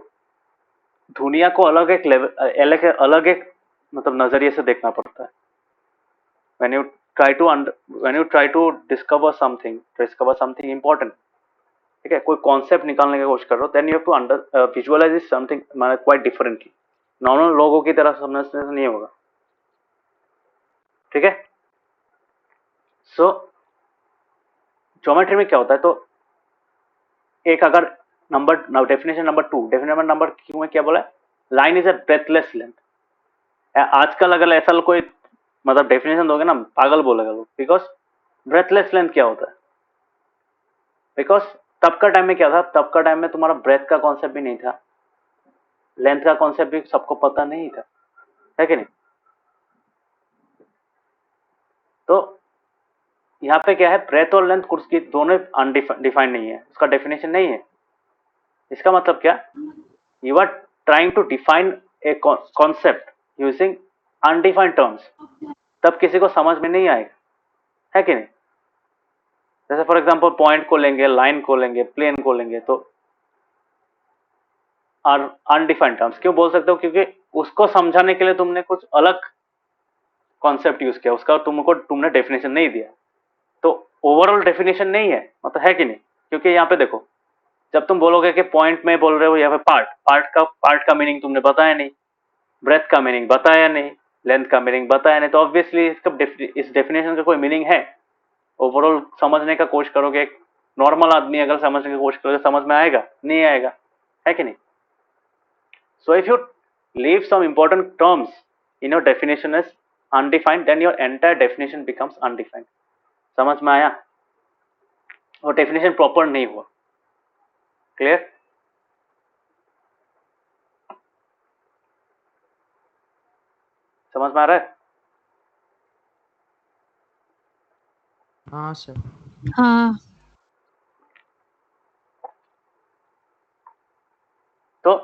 दुनिया को अलग एक लेवल, अलग एक मतलब नजरिए से देखना पड़ता है। when you when you try to discover something important, ठीक है, कोई कॉन्सेप्ट निकालने की कोशिश कर रहे हो, then you have to under visualise something माने क्वाइट डिफरेंटली, नॉर्मल लोगों की तरह समझने से नहीं होगा, ठीक है। सो ज्योमेट्री में क्या होता है, तो एक अगर number definition number 2, definition number क्यों में क्या बोला है, line is a breathless length. आजकल अगर ऐसा कोई मतलब डेफिनेशन दोगे ना, पागल बोलेगा लोग, बिकॉज ब्रेथलेस लेंथ क्या होता है, बिकॉज तब का टाइम में क्या था, तब का टाइम में तुम्हारा ब्रेथ का कॉन्सेप्ट भी नहीं था, लेंथ का कॉन्सेप्ट भी सबको पता नहीं था, है कि नहीं। तो यहाँ पे क्या है, ब्रेथ और लेंथ कुछ की दोनों अनडिफाइंड नहीं है, उसका डेफिनेशन नहीं है। इसका मतलब क्या, you are trying to define a concept using undefined terms, तब किसी को समझ में नहीं आएगा, है कि नहीं। जैसे फॉर एग्जांपल पॉइंट को लेंगे, लाइन को लेंगे, प्लेन को लेंगे, तो अनडिफाइंड टर्म्स क्यों बोल सकते हो, क्योंकि उसको समझाने के लिए तुमने कुछ अलग कॉन्सेप्ट यूज किया, उसका तुमने डेफिनेशन नहीं दिया, तो ओवरऑल डेफिनेशन नहीं है, मतलब है कि नहीं। क्योंकि यहाँ पे देखो, जब तुम बोलोगे कि पॉइंट में बोल रहे हो, यहाँ पे पार्ट का मीनिंग तुमने बताया नहीं, ब्रेथ का मीनिंग बताया नहीं, लेंथ का मीनिंग बताया नहीं, तो ऑब्वियसली इस डेफिनेशन का कोई मीनिंग है। ओवरऑल समझने का कोशिश करोगे, एक नॉर्मल आदमी अगर समझने की कोशिश करोगे, समझ में आएगा नहीं आएगा, है कि नहीं। So if you leave some important terms in your definition is undefined, then your entire definition becomes undefined. समझ में आया, और डेफिनेशन प्रॉपर नहीं हुआ। क्लियर? समझ में आ रहा है? हाँ सर। हाँ तो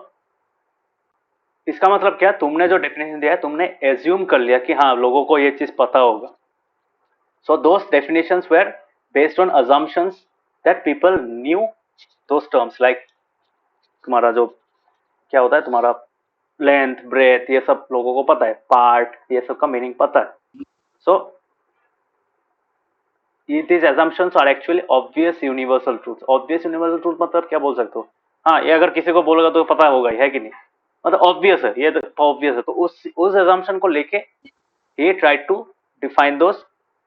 इसका मतलब क्या, तुमने जो डेफिनेशन दिया है, तुमने एज्यूम कर लिया कि हाँ लोगों को ये चीज पता होगा। So those definitions were based on assumptions that people knew those terms, like तुम्हारा जो क्या होता है, तुम्हारा लेंथ, ब्रेथ, ये सब लोगों को पता है, पार्ट, ये सब का मीनिंग पता है। सो these assumptions are actually obvious universal truths। obvious universal truth मतलब क्या बोल सकते हो, हाँ ये अगर किसी को बोलेगा तो पता होगा ही, है कि नहीं, मतलब ऑब्वियस है, ये तो ऑब्वियस है। तो उस assumption को लेके he tried to define those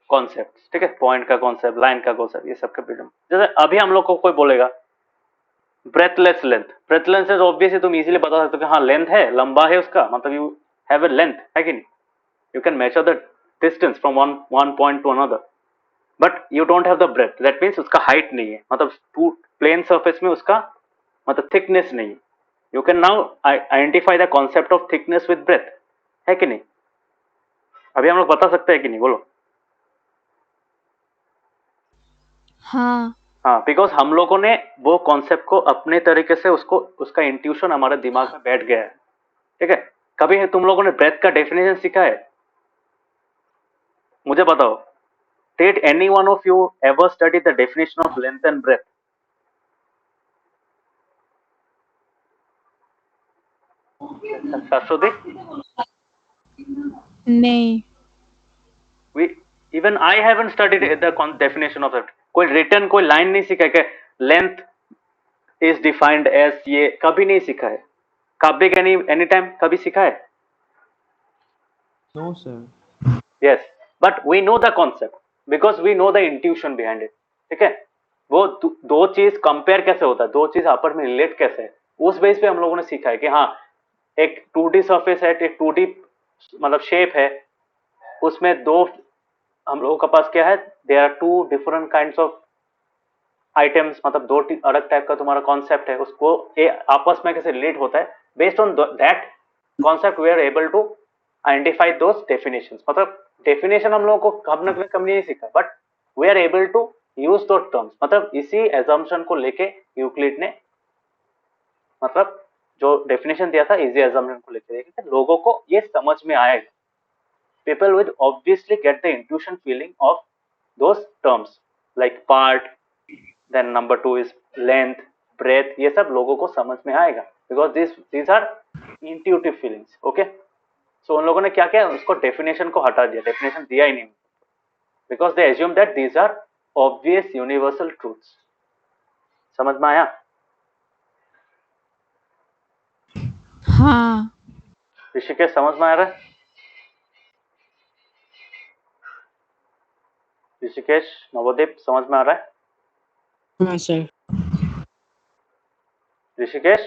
concepts, ठीक है, पॉइंट का कॉन्सेप्ट, लाइन का कॉन्सेप्ट, ये सब के पीरियड। जैसे अभी हम लोग को कोई बोलेगा ब्रेथलेस लेंथ, ब्रेथलेस है, ऑब्वियसली तुम इजीली बता सकते हो कि हाँ लेंथ है, लंबा है उसका, मतलब यू हैव ए लेंथ, है कि नहीं, you can measure the distance from one point to another, but you don't have the breadth, that means उसका हाइट नहीं है, मतलब प्लेन सरफेस में उसका मतलब थिकनेस नहीं है। You can now identify the concept of thickness with breadth, है कि नहीं। अभी हम लोग बता सकते हैं कि नहीं, बोलो। हाँ हाँ, बिकॉज हम लोगों ने वो कॉन्सेप्ट को अपने तरीके से उसको उसका इंट्यूशन हमारे दिमाग में बैठ गया है, ठीक है। कभी तुम लोगों ने ब्रेथ का डेफिनेशन सीखा है, मुझे बताओ। Did any one of you ever study the definition of length and breadth? Shashwati? नहीं Even I haven't studied the definition of it. कोई written कोई line नहीं सीखा कि length इज डिफाइंड एज, ये कभी नहीं सीखा है। काव्यिक एनी टाइम कभी सीखा है? No, sir. Yes, but we know the concept because we know the intuition behind it. ठीक है, वो दो चीज कंपेयर कैसे होता है, दो चीज आपस में रिलेट कैसे है, उस बेस पे हम लोगों ने सीखा है कि हाँ एक 2D सरफेस है, एक 2D मतलब शेप है, उसमें दो हम लोगों के पास क्या है, there are two different kinds of items, मतलब दो अलग टाइप का तुम्हारा कॉन्सेप्ट है, उसको आपस में कैसे रिलेट होता है, based on that concept we are able to identify those definitions. मतलब डेफिनेशन हम लोगों को कम नहीं सीखा, but we are able to use those terms. मतलब इसी एजम्पशन को लेके यूक्लिड ने मतलब जो डेफिनेशन दिया था इजी एजम्पशन को लेके, लोगों को ये समझ में आएगा। People will obviously get the intuition feeling of those terms like part, then number 2 is length, breadth, ये सब लोगों को समझ में आएगा because these are intuitive feelings. Okay, so उन लोगों ने क्या किया, उसको डेफिनेशन को हटा दिया, डेफिनेशन दिया ही नहीं, because they assume that these are obvious universal truths. समझ में आया? हाँ। ऋषिकेश समझ में आ रहा है? ऋषिकेश, नवोदीप समझ में आ रहा है? हाँ सर। ऋषिकेश,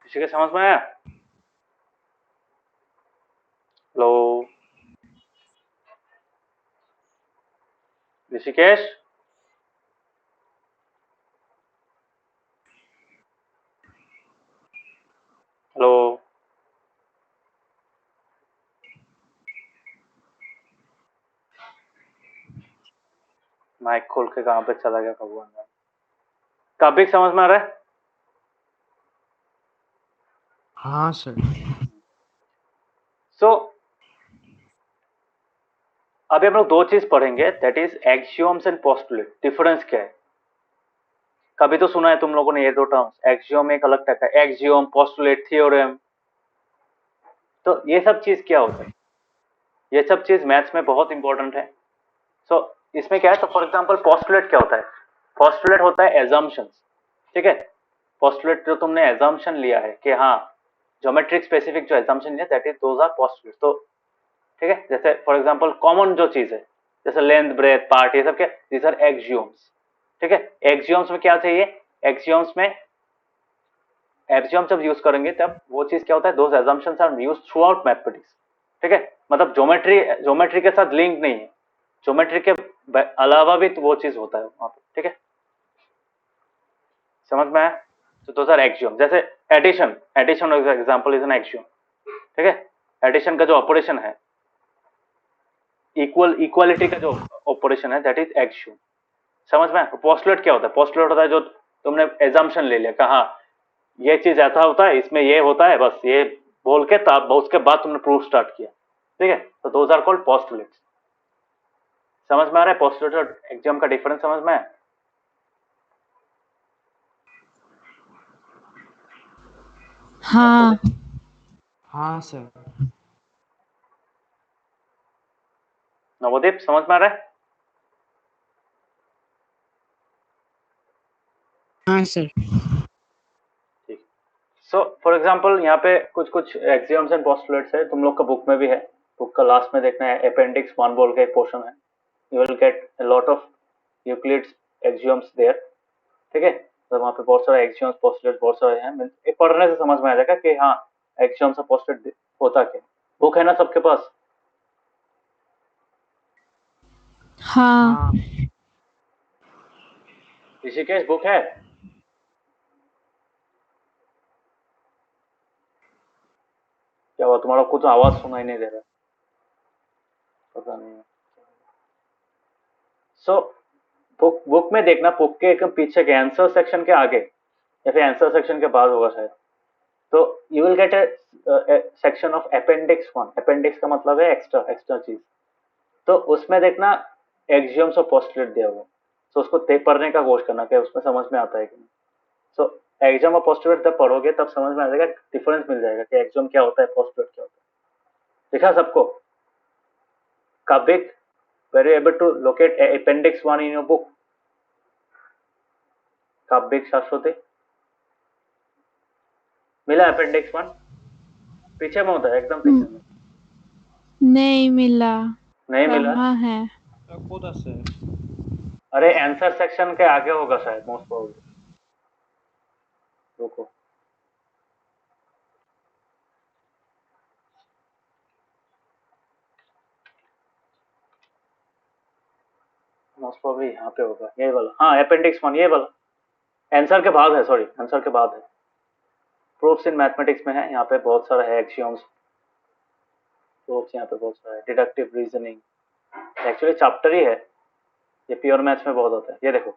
ऋषिकेश समझ में आया? हेलो ऋषिकेश, हेलो, माइक खोल के कहां पे चला गया भगवान जाने। काबिक समझ में आ रहा है? हाँ सर। सो अभी हम लोग दो चीज पढ़ेंगे, that is axioms and postulate. Difference क्या है? कभी तो सुना है तुम लोगों ने ये दो टर्म्स, एक्सियोम एक अलग टाइप का, एक्सियोम, पोस्टुलेट, थ्योरम। तो ये सब चीज क्या होता है? ये सब चीज मैथ्स में बहुत इंपॉर्टेंट है। सो इसमें क्या है, तो फॉर एग्जांपल पोस्टुलेट क्या होता है? पोस्टुलेट होता है एजम्पशंस। ठीक है, पोस्टुलेट जो तुमने एजम्पशन लिया है कि हाँ ज्योमेट्रिक स्पेसिफिक जो एजम्पशन है that is those are postulate. तो ठीक है, जैसे फॉर एग्जांपल कॉमन जो चीज है जैसे लेंथ, ब्रेथ, पार्ट, ये सब क्या, दीज आर एक्सियोम्स। ठीक है, एक्सियोम्स में क्या चाहिए, एक्सियोम्स में एक्सियोम जब यूज करेंगे तब वो चीज क्या होता है, those assumptions are used throughout mathematics. ठीक है, मतलब ज्योमेट्री के साथ लिंक नहीं है, ज्योमेट्री के अलावा भी तो वो चीज होता है वहां पे। ठीक है, समझ में आया? तो दोज आर एक्सियोम। जैसे addition, addition example is an axiom. ठीक है, एडिशन का जो ऑपरेशन है, इक्वालिटी का जो ऑपरेशन है दैट इज एक्सियोम। समझ में? पोस्टुलेट क्या होता है? पोस्टुलेट होता है जो तुमने एजम्पशन ले लिया, कहा ये चीज ऐसा होता है, इसमें ये होता है, बस ये बोल के तब उसके बाद तुमने प्रूफ स्टार्ट किया। ठीक है, तो दोज आर कॉल्ड पोस्टुलेट्स। समझ में आ रहा है पोस्टुलेट और एक्सियोम का डिफरेंस? समझ में? हाँ। हाँ सर। नवोदीप समझ में आ रहा है? हाँ सर। ठीक। सो फॉर एग्जांपल यहाँ पे कुछ कुछ एक्सियोम्स एंड पोस्टुलेट्स है, तुम लोग का बुक में भी है, बुक का लास्ट में देखना है, अपेंडिक्स 1 बोल के एक पोर्शन है, you will get a lot of Euclid's axioms there. ठीक है, तो वहाँ पे बहुत सारे एक्सियोम्स पोस्टुलेट बहुत सारे हैं, एक पढ़ने से समझ में आ जाएगा कि हाँ एक्सियोम्स और पोस्टुलेट होता क्या। बुक है ना सबके पास? हाँ। हाँ ऋषिकेश बुक है? क्या हुआ, तुम्हारा कुछ आवाज सुनाई नहीं दे रहा, पता नहीं। सो बुक में देखना, बुक के एकदम पीछे के आंसर सेक्शन के आगे या फिर आंसर सेक्शन के बाद होगा शायद, तो you will gate A section of appendix 1। Appendix का मतलब है एक्स्ट्रा एक्स्ट्रा चीज। तो उसमें देखना एक्सियोम्स और पोस्टुलेट दिया हुआ, तो उसको पढ़ने का कोशिश करना कि उसमें समझ में आता है कि नहीं। सो एक्सियोम और पोस्टुलेट जब पढ़ोगे तब समझ में आ जाएगा, डिफरेंस मिल जाएगा कि एक्सियोम क्या होता है, पोस्टुलेट क्या होता है। दिखा सबको? काबिक were you able to locate appendix 1 in your book? काव्यिक शाश्वती मिला अपेंडिक्स 1? पीछे में होता है, एकदम पीछे में। नहीं मिला। नहीं मिला? कहाँ है? कोदा सर। अरे आंसर सेक्शन के आगे होगा शायद, मोस्ट प्रोबेबली। रुको, मोस्ट प्रोबेबली यहाँ पे होगा, ये वाला। हाँ, अपेंडिक्स 1 ये वाला आंसर के बाद है, सॉरी आंसर के बाद है। प्रूफ्स इन मैथमेटिक्स में है, यहाँ पे बहुत सारा है, एक्सियोम्स प्रूफ्स यहाँ पे बहुत सारा है, डिडक्टिव रीजनिंग, एक्चुअली चैप्टर ही है ये, प्योर मैथ्स में बहुत होता है। ये देखो,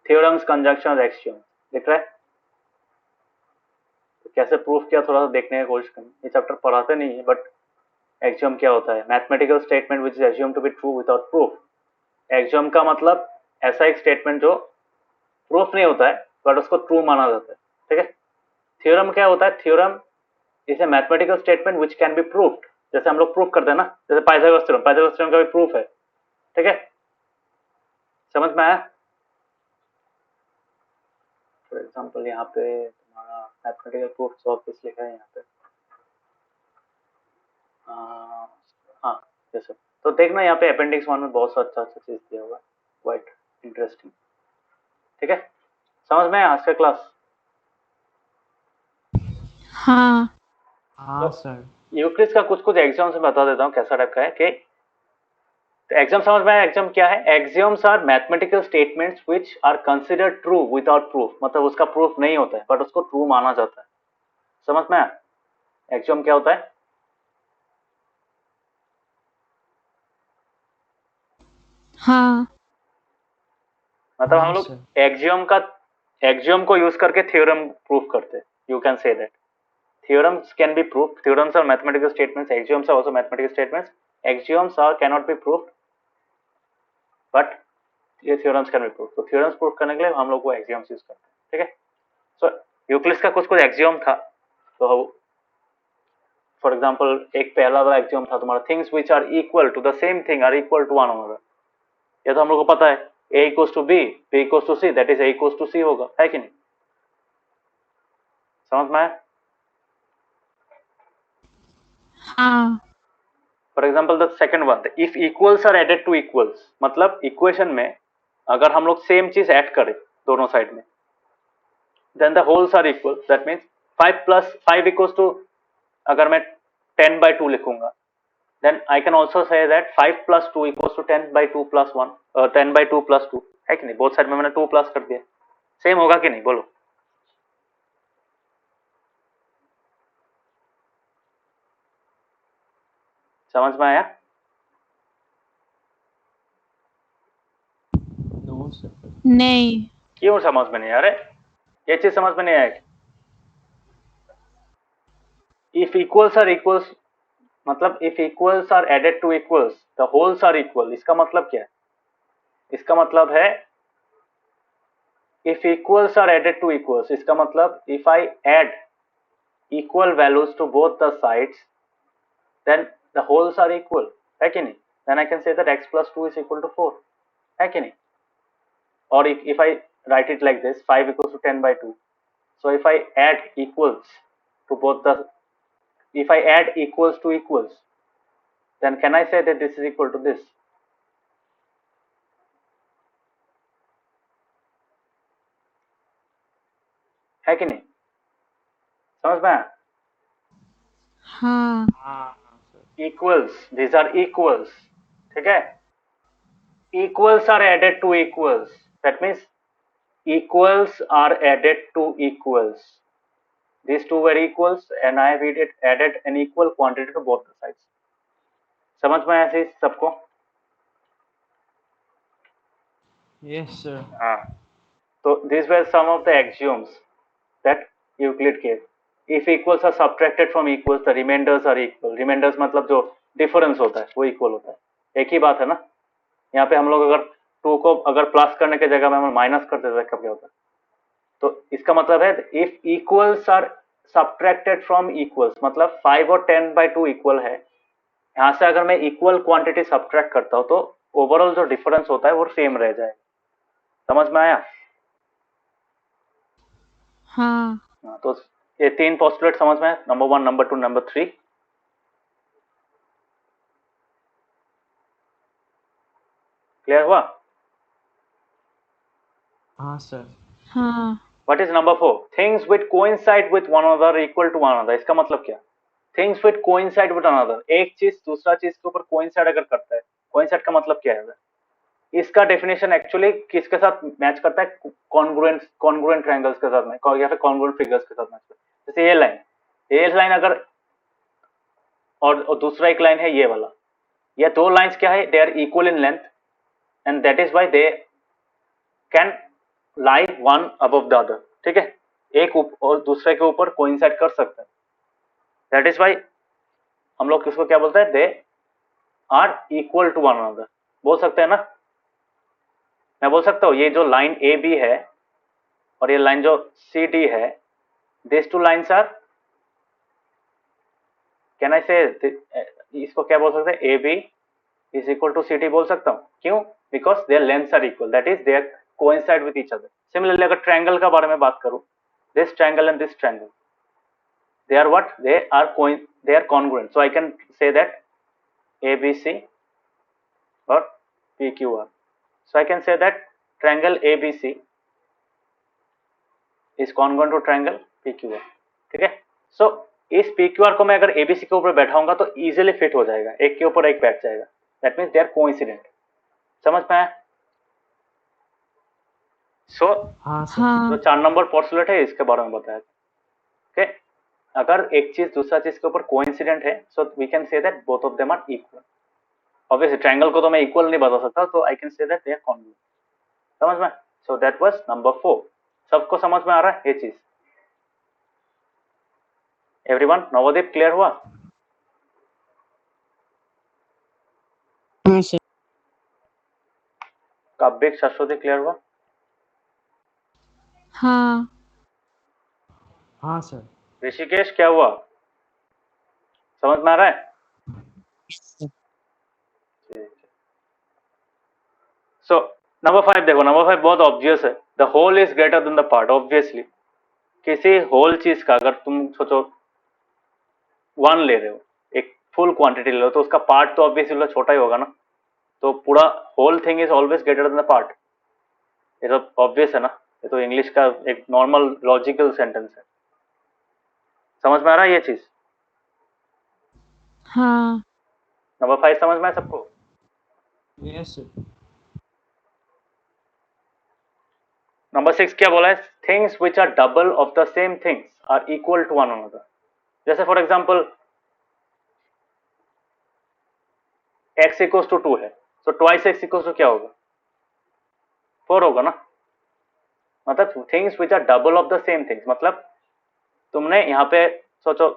थ्योरम्स, कंजंक्शन और एक्सियोम्स दिख रहा है। तो कैसे प्रूफ किया थोड़ा सा देखने की कोशिश करें। ये चैप्टर पढ़ाते नहीं है, बट एक्सियोम क्या होता है? Mathematical statement which is assumed to be true without proof. Axiom का मतलब ऐसा एक स्टेटमेंट जो प्रूफ नहीं होता है बट उसको ट्रू माना जाता है, ठीक है। थ्योरम क्या होता है? Theorem is a mathematical statement which can be proved, जैसे हम लोग प्रूफ करते हैं ना, जैसे पाइथागोरस थ्योरम, पाइथागोरस थ्योरम का भी प्रूफ है, ठीक है। समझ में आया? फॉर एग्जांपल यहाँ पे तुम्हारा मैथमेटिकल प्रूफ ऑफ लिखा है यहाँ पे, हाँ जैसे, तो देखना यहाँ पे अपेंडिक्स 1 में बहुत सा अच्छा अच्छा चीज दिया हुआ है, क्वाइट इंटरेस्टिंग, ठीक है। समझ में आया आज का क्लास? हाँ। हाँ सर। यूक्लिड्स का कुछ कुछ एग्जाम से बता देता हूँ कैसा टाइप का है कि एग्जाम समझ में आया? एग्जाम क्या है? Axioms are mathematical statements which are considered true without proof, मतलब उसका प्रूफ नहीं होता है बट उसको ट्रू माना जाता है। समझ में आया? एक्सियोम क्या होता है? हाँ। मतलब हम हाँ लोग सर। एक्सियोम को यूज करके थ्योरम प्रूफ करते हैं। You can say that theorems can be proved. Theorems are mathematical statements. Axioms are also mathematical statements. Axioms are cannot be proved, but ये theorems can be proved. तो theorems proof करने के लिए हम लोग को axioms यूज करते हैं, ठीक है। सो यूक्लिड्स का कुछ कुछ axiom था, तो फॉर एग्जांपल एक पहला वाला axiom था तुम्हारा, things which are equal to the same thing are equal to one another। ये तो हम लोग को पता है, a equals to b, b equals to c, that is a equals to c होगा, है कि नहीं? समझ में आया? हाँ। For example the second one, if equals are added to equals, मतलब इक्वेशन में अगर हम लोग सेम चीज ऐड करें दोनों साइड में, then the wholes are equal. That means 5 plus 5 equals to, अगर मैं 10/2 लिखूंगा, then I can also say that 5 plus 2 equals to 10/2 plus 1, 10/2 plus 2, है कि नहीं? बोथ साइड में मैंने 2 प्लस कर दिया, सेम होगा कि नहीं? बोलो। समझ में आया? No sir. नहीं। क्यों समझ में नहीं आ रहा? ये चीज समझ में नहीं आएगी। इफ इक्वल्स आर इक्वल्स, मतलब if equals are added to equals the wholes are equal, इसका मतलब क्या है? इसका मतलब है if equals are added to equals, इसका मतलब if I add equal values to both the sides then the wholes are equal, है कि नहीं? Then I can say that x plus 2 is equal to 4, है कि नहीं? और if I write it like this, 5 equals to 10/2, so if I add equals to both the, if I add equals to equals, then can I say that this is equal to this? है कि नहीं? समझ में आया? हाँ। हाँ sir. Equals, these are equals, ठीक है। Equals are added to equals, that means equals are added to equals. These two were equals and I have added an equal quantity to both the sides. समझ में आया चीज सबको? Yes sir. हाँ, तो these were some of the axioms that Euclid gave. If equals are subtracted from equals, the remainders are equal. Remainders मतलब जो difference होता है वो इक्वल होता है, एक ही बात है ना। यहाँ पे हम लोग अगर 2 को अगर प्लस करने की जगह में हम माइनस कर देते हैं, कब क्या होता है? तो इसका मतलब है if equals are subtracted from equals, मतलब 5 और 10/2 इक्वल है, यहाँ से अगर मैं इक्वल क्वांटिटी सब्ट्रैक्ट करता हूँ तो ओवरऑल जो डिफरेंस होता है वो सेम रह जाए। समझ में आया? हाँ तो ये 3 पोस्टुलेट समझ में आया, नंबर 1, नंबर 2, नंबर 3। क्लियर हुआ? हाँ सर। हाँ What is number 4? Things which coincide with one another equal to one another। इसका मतलब क्या? Things which coincide with another, एक चीज दूसरा चीज के ऊपर coincide अगर करता है, coincide का मतलब क्या है? इसका डेफिनेशन एक्चुअली किसके साथ मैच करता है? कॉन्ग्रुएंट ट्रायंगल्स के साथ में, या फिर कॉन्ग्रुएंट फिगर्स के साथ मैच करता है। जैसे ये लाइन अगर और दूसरा एक लाइन है ये वाला, ये दो लाइंस क्या है? They are equal in length and that is why they can lie one above the other. ठीक है, एक और दूसरे के ऊपर कोइंसाइड कर सकते हैं। दैट इज व्हाई हम लोग किसको क्या बोलते हैं? They are equal to one another. बोल सकते हैं ना? मैं बोल सकता हूँ ये जो लाइन ए बी है और ये लाइन जो सी डी है, this two lines are, can I say, इसको क्या बोल सकते हैं? A B is equal to C D बोल सकता हूँ। क्यों? Because their lengths are equal, that is they are coincide with each other. Similarly अगर ट्रायंगल का बारे में बात करूँ, this triangle and this triangle, they are what? They are congruent. So I can say that ABC or PQR. So I can say that triangle ABC is congruent to triangle PQR. ठीक है? So इस PQR को मैं अगर ABC के ऊपर बैठाऊंगा तो easily fit हो जाएगा, एक के ऊपर एक बैठ जाएगा। That means they are coincident. समझ में आया? So हाँ सर। हाँ जो 4 नंबर पोस्टुलेट है इसके बारे में बताया। Okay? अगर एक चीज दूसरा चीज के ऊपर कोइंसिडेंट है, so we can say that both of them are equal. Obviously triangle को तो मैं इक्वल नहीं बता सकता, तो I can say that they are congruent. समझ में? So that was number 4। सबको समझ में आ रहा है ये चीज? एवरीवन, नवोदीप क्लियर हुआ? हाँ सर। काव्यिक, शाश्वती क्लियर हुआ? हाँ हाँ सर। ऋषिकेश क्या हुआ? समझ में आ रहा है? सो नंबर 5 देखो, नंबर 5 बहुत ऑब्वियस है। The whole is greater than the part. Obviously किसी होल चीज का अगर तुम सोचो 1 ले रहे हो, एक फुल क्वांटिटी ले रहे हो, तो उसका पार्ट तो ऑब्वियसली छोटा ही होगा ना। तो पूरा whole thing is always greater than the part. ये तो ऑब्वियस है ना, ये तो इंग्लिश का एक नॉर्मल लॉजिकल सेंटेंस है। समझ में आ रहा है ये चीज? हाँ नंबर 5 समझ में आया सबको? Yes sir. नंबर 6 क्या बोला है? Things which are double of the same things are equal to one another. जैसे for example x equals to 2 है, तो ट्वाइस x इक्वल्स टू क्या होगा? 4 होगा ना। मतलब things which are double of the same things, मतलब तुमने यहाँ पे सोचो,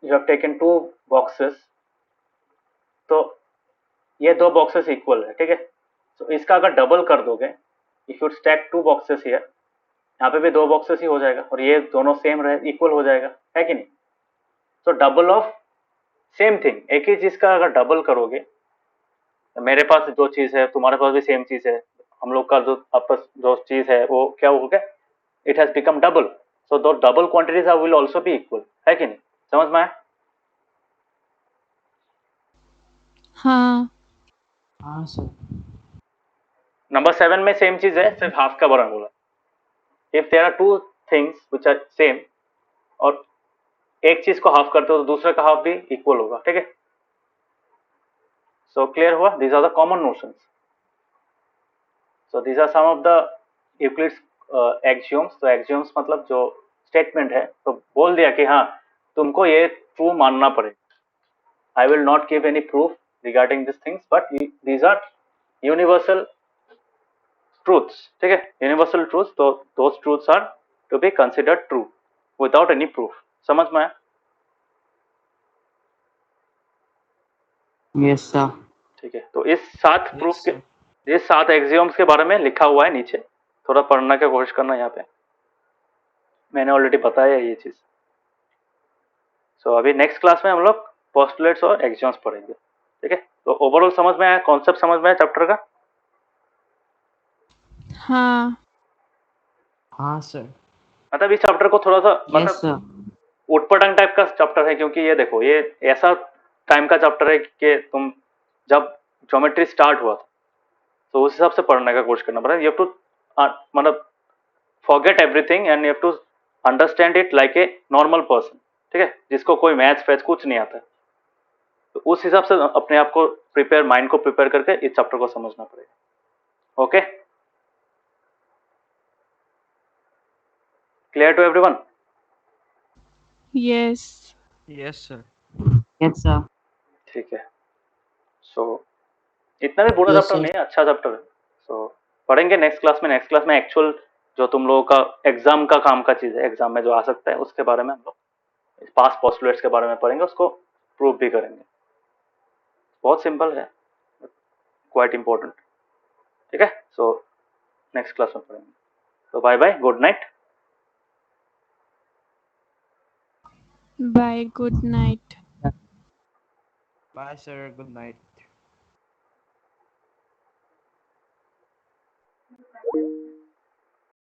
यू हैव टेकन 2 बॉक्सेस, तो ये 2 बॉक्सेस इक्वल है। ठीक है, तो इसका अगर डबल कर दोगे, if you stack 2 boxes here, यहाँ पे भी 2 बॉक्सेस ही हो जाएगा और ये दोनों सेम रहे, इक्वल हो जाएगा, है कि नहीं? तो डबल ऑफ सेम थिंग, एक ही चीज का अगर डबल करोगे, मेरे पास जो चीज है तुम्हारे पास भी सेम चीज है, हम लोग का जो आपस जो चीज है वो क्या हो गया? It has become double. So दो double quantities will also be equal, है कि नहीं? समझ में आया? हाँ हाँ सर। नंबर 7 में सेम चीज है, सिर्फ हाफ का बारे में बोला। If there are 2 things which are same और एक चीज को हाफ करते हो तो दूसरे का हाफ भी इक्वल होगा। ठीक है, सो क्लियर हुआ? These are the common notions. So these are some of the Euclid's axioms. तो एक्सियोम्स मतलब जो स्टेटमेंट है, तो बोल दिया कि हाँ तुमको ये ट्रू मानना पड़ेगा। I will not give any proof regarding this things, but these are universal truths. ठीक है, यूनिवर्सल ट्रूथ्स, तो those truths are to be considered true without any proof. समझ में आया? Yes sir. ठीक है, तो इस 7 Yes, प्रूफ के, sir. ये 7 एक्सियोम्स के बारे में लिखा हुआ है नीचे, थोड़ा पढ़ने की कोशिश करना। यहाँ पे मैंने ऑलरेडी बताया है ये चीज। सो अभी नेक्स्ट क्लास में हम लोग पोस्टुलेट्स और एक्सियम्स पढ़ेंगे, ठीक है। तो ओवरऑल समझ में आया, कॉन्सेप्ट समझ में आया चैप्टर का? हाँ हाँ सर। मतलब इस चैप्टर को थोड़ा सा यस मतलब सर। उटपटांग टाइप का चैप्टर है, क्योंकि ये देखो ये ऐसा टाइम का चैप्टर है कि तुम जब ज्योमेट्री स्टार्ट हुआ था तो उस हिसाब से पढ़ने का कोशिश करना पड़ेगा। यू हैव टू मतलब forget everything and you have to understand it like a normal person, ठीक है, जिसको कोई मैथ्स फैथ्स कुछ नहीं आता है। तो उस हिसाब से अपने आप को प्रिपेयर, माइंड को प्रिपेयर करके इस चैप्टर को समझना पड़ेगा। Okay, clear to everyone? Yes yes sir. Yes sir. ठीक है। सो इतना भी बुरा Yes, चैप्टर sir. नहीं है, अच्छा चैप्टर है। सो पढ़ेंगे नेक्स्ट क्लास में। नेक्स्ट क्लास में एक्चुअल जो तुम लोगों का एग्जाम का काम का चीज है, एग्जाम में जो आ सकता है उसके बारे में हम लोग पास पोस्टुलेट्स के बारे में पढ़ेंगे, उसको प्रूव भी करेंगे। बहुत सिंपल है, क्वाइट इंपॉर्टेंट, ठीक है। सो नेक्स्ट क्लास में पढ़ेंगे। तो bye bye, good night. Bye, good night. Bye sir, good night.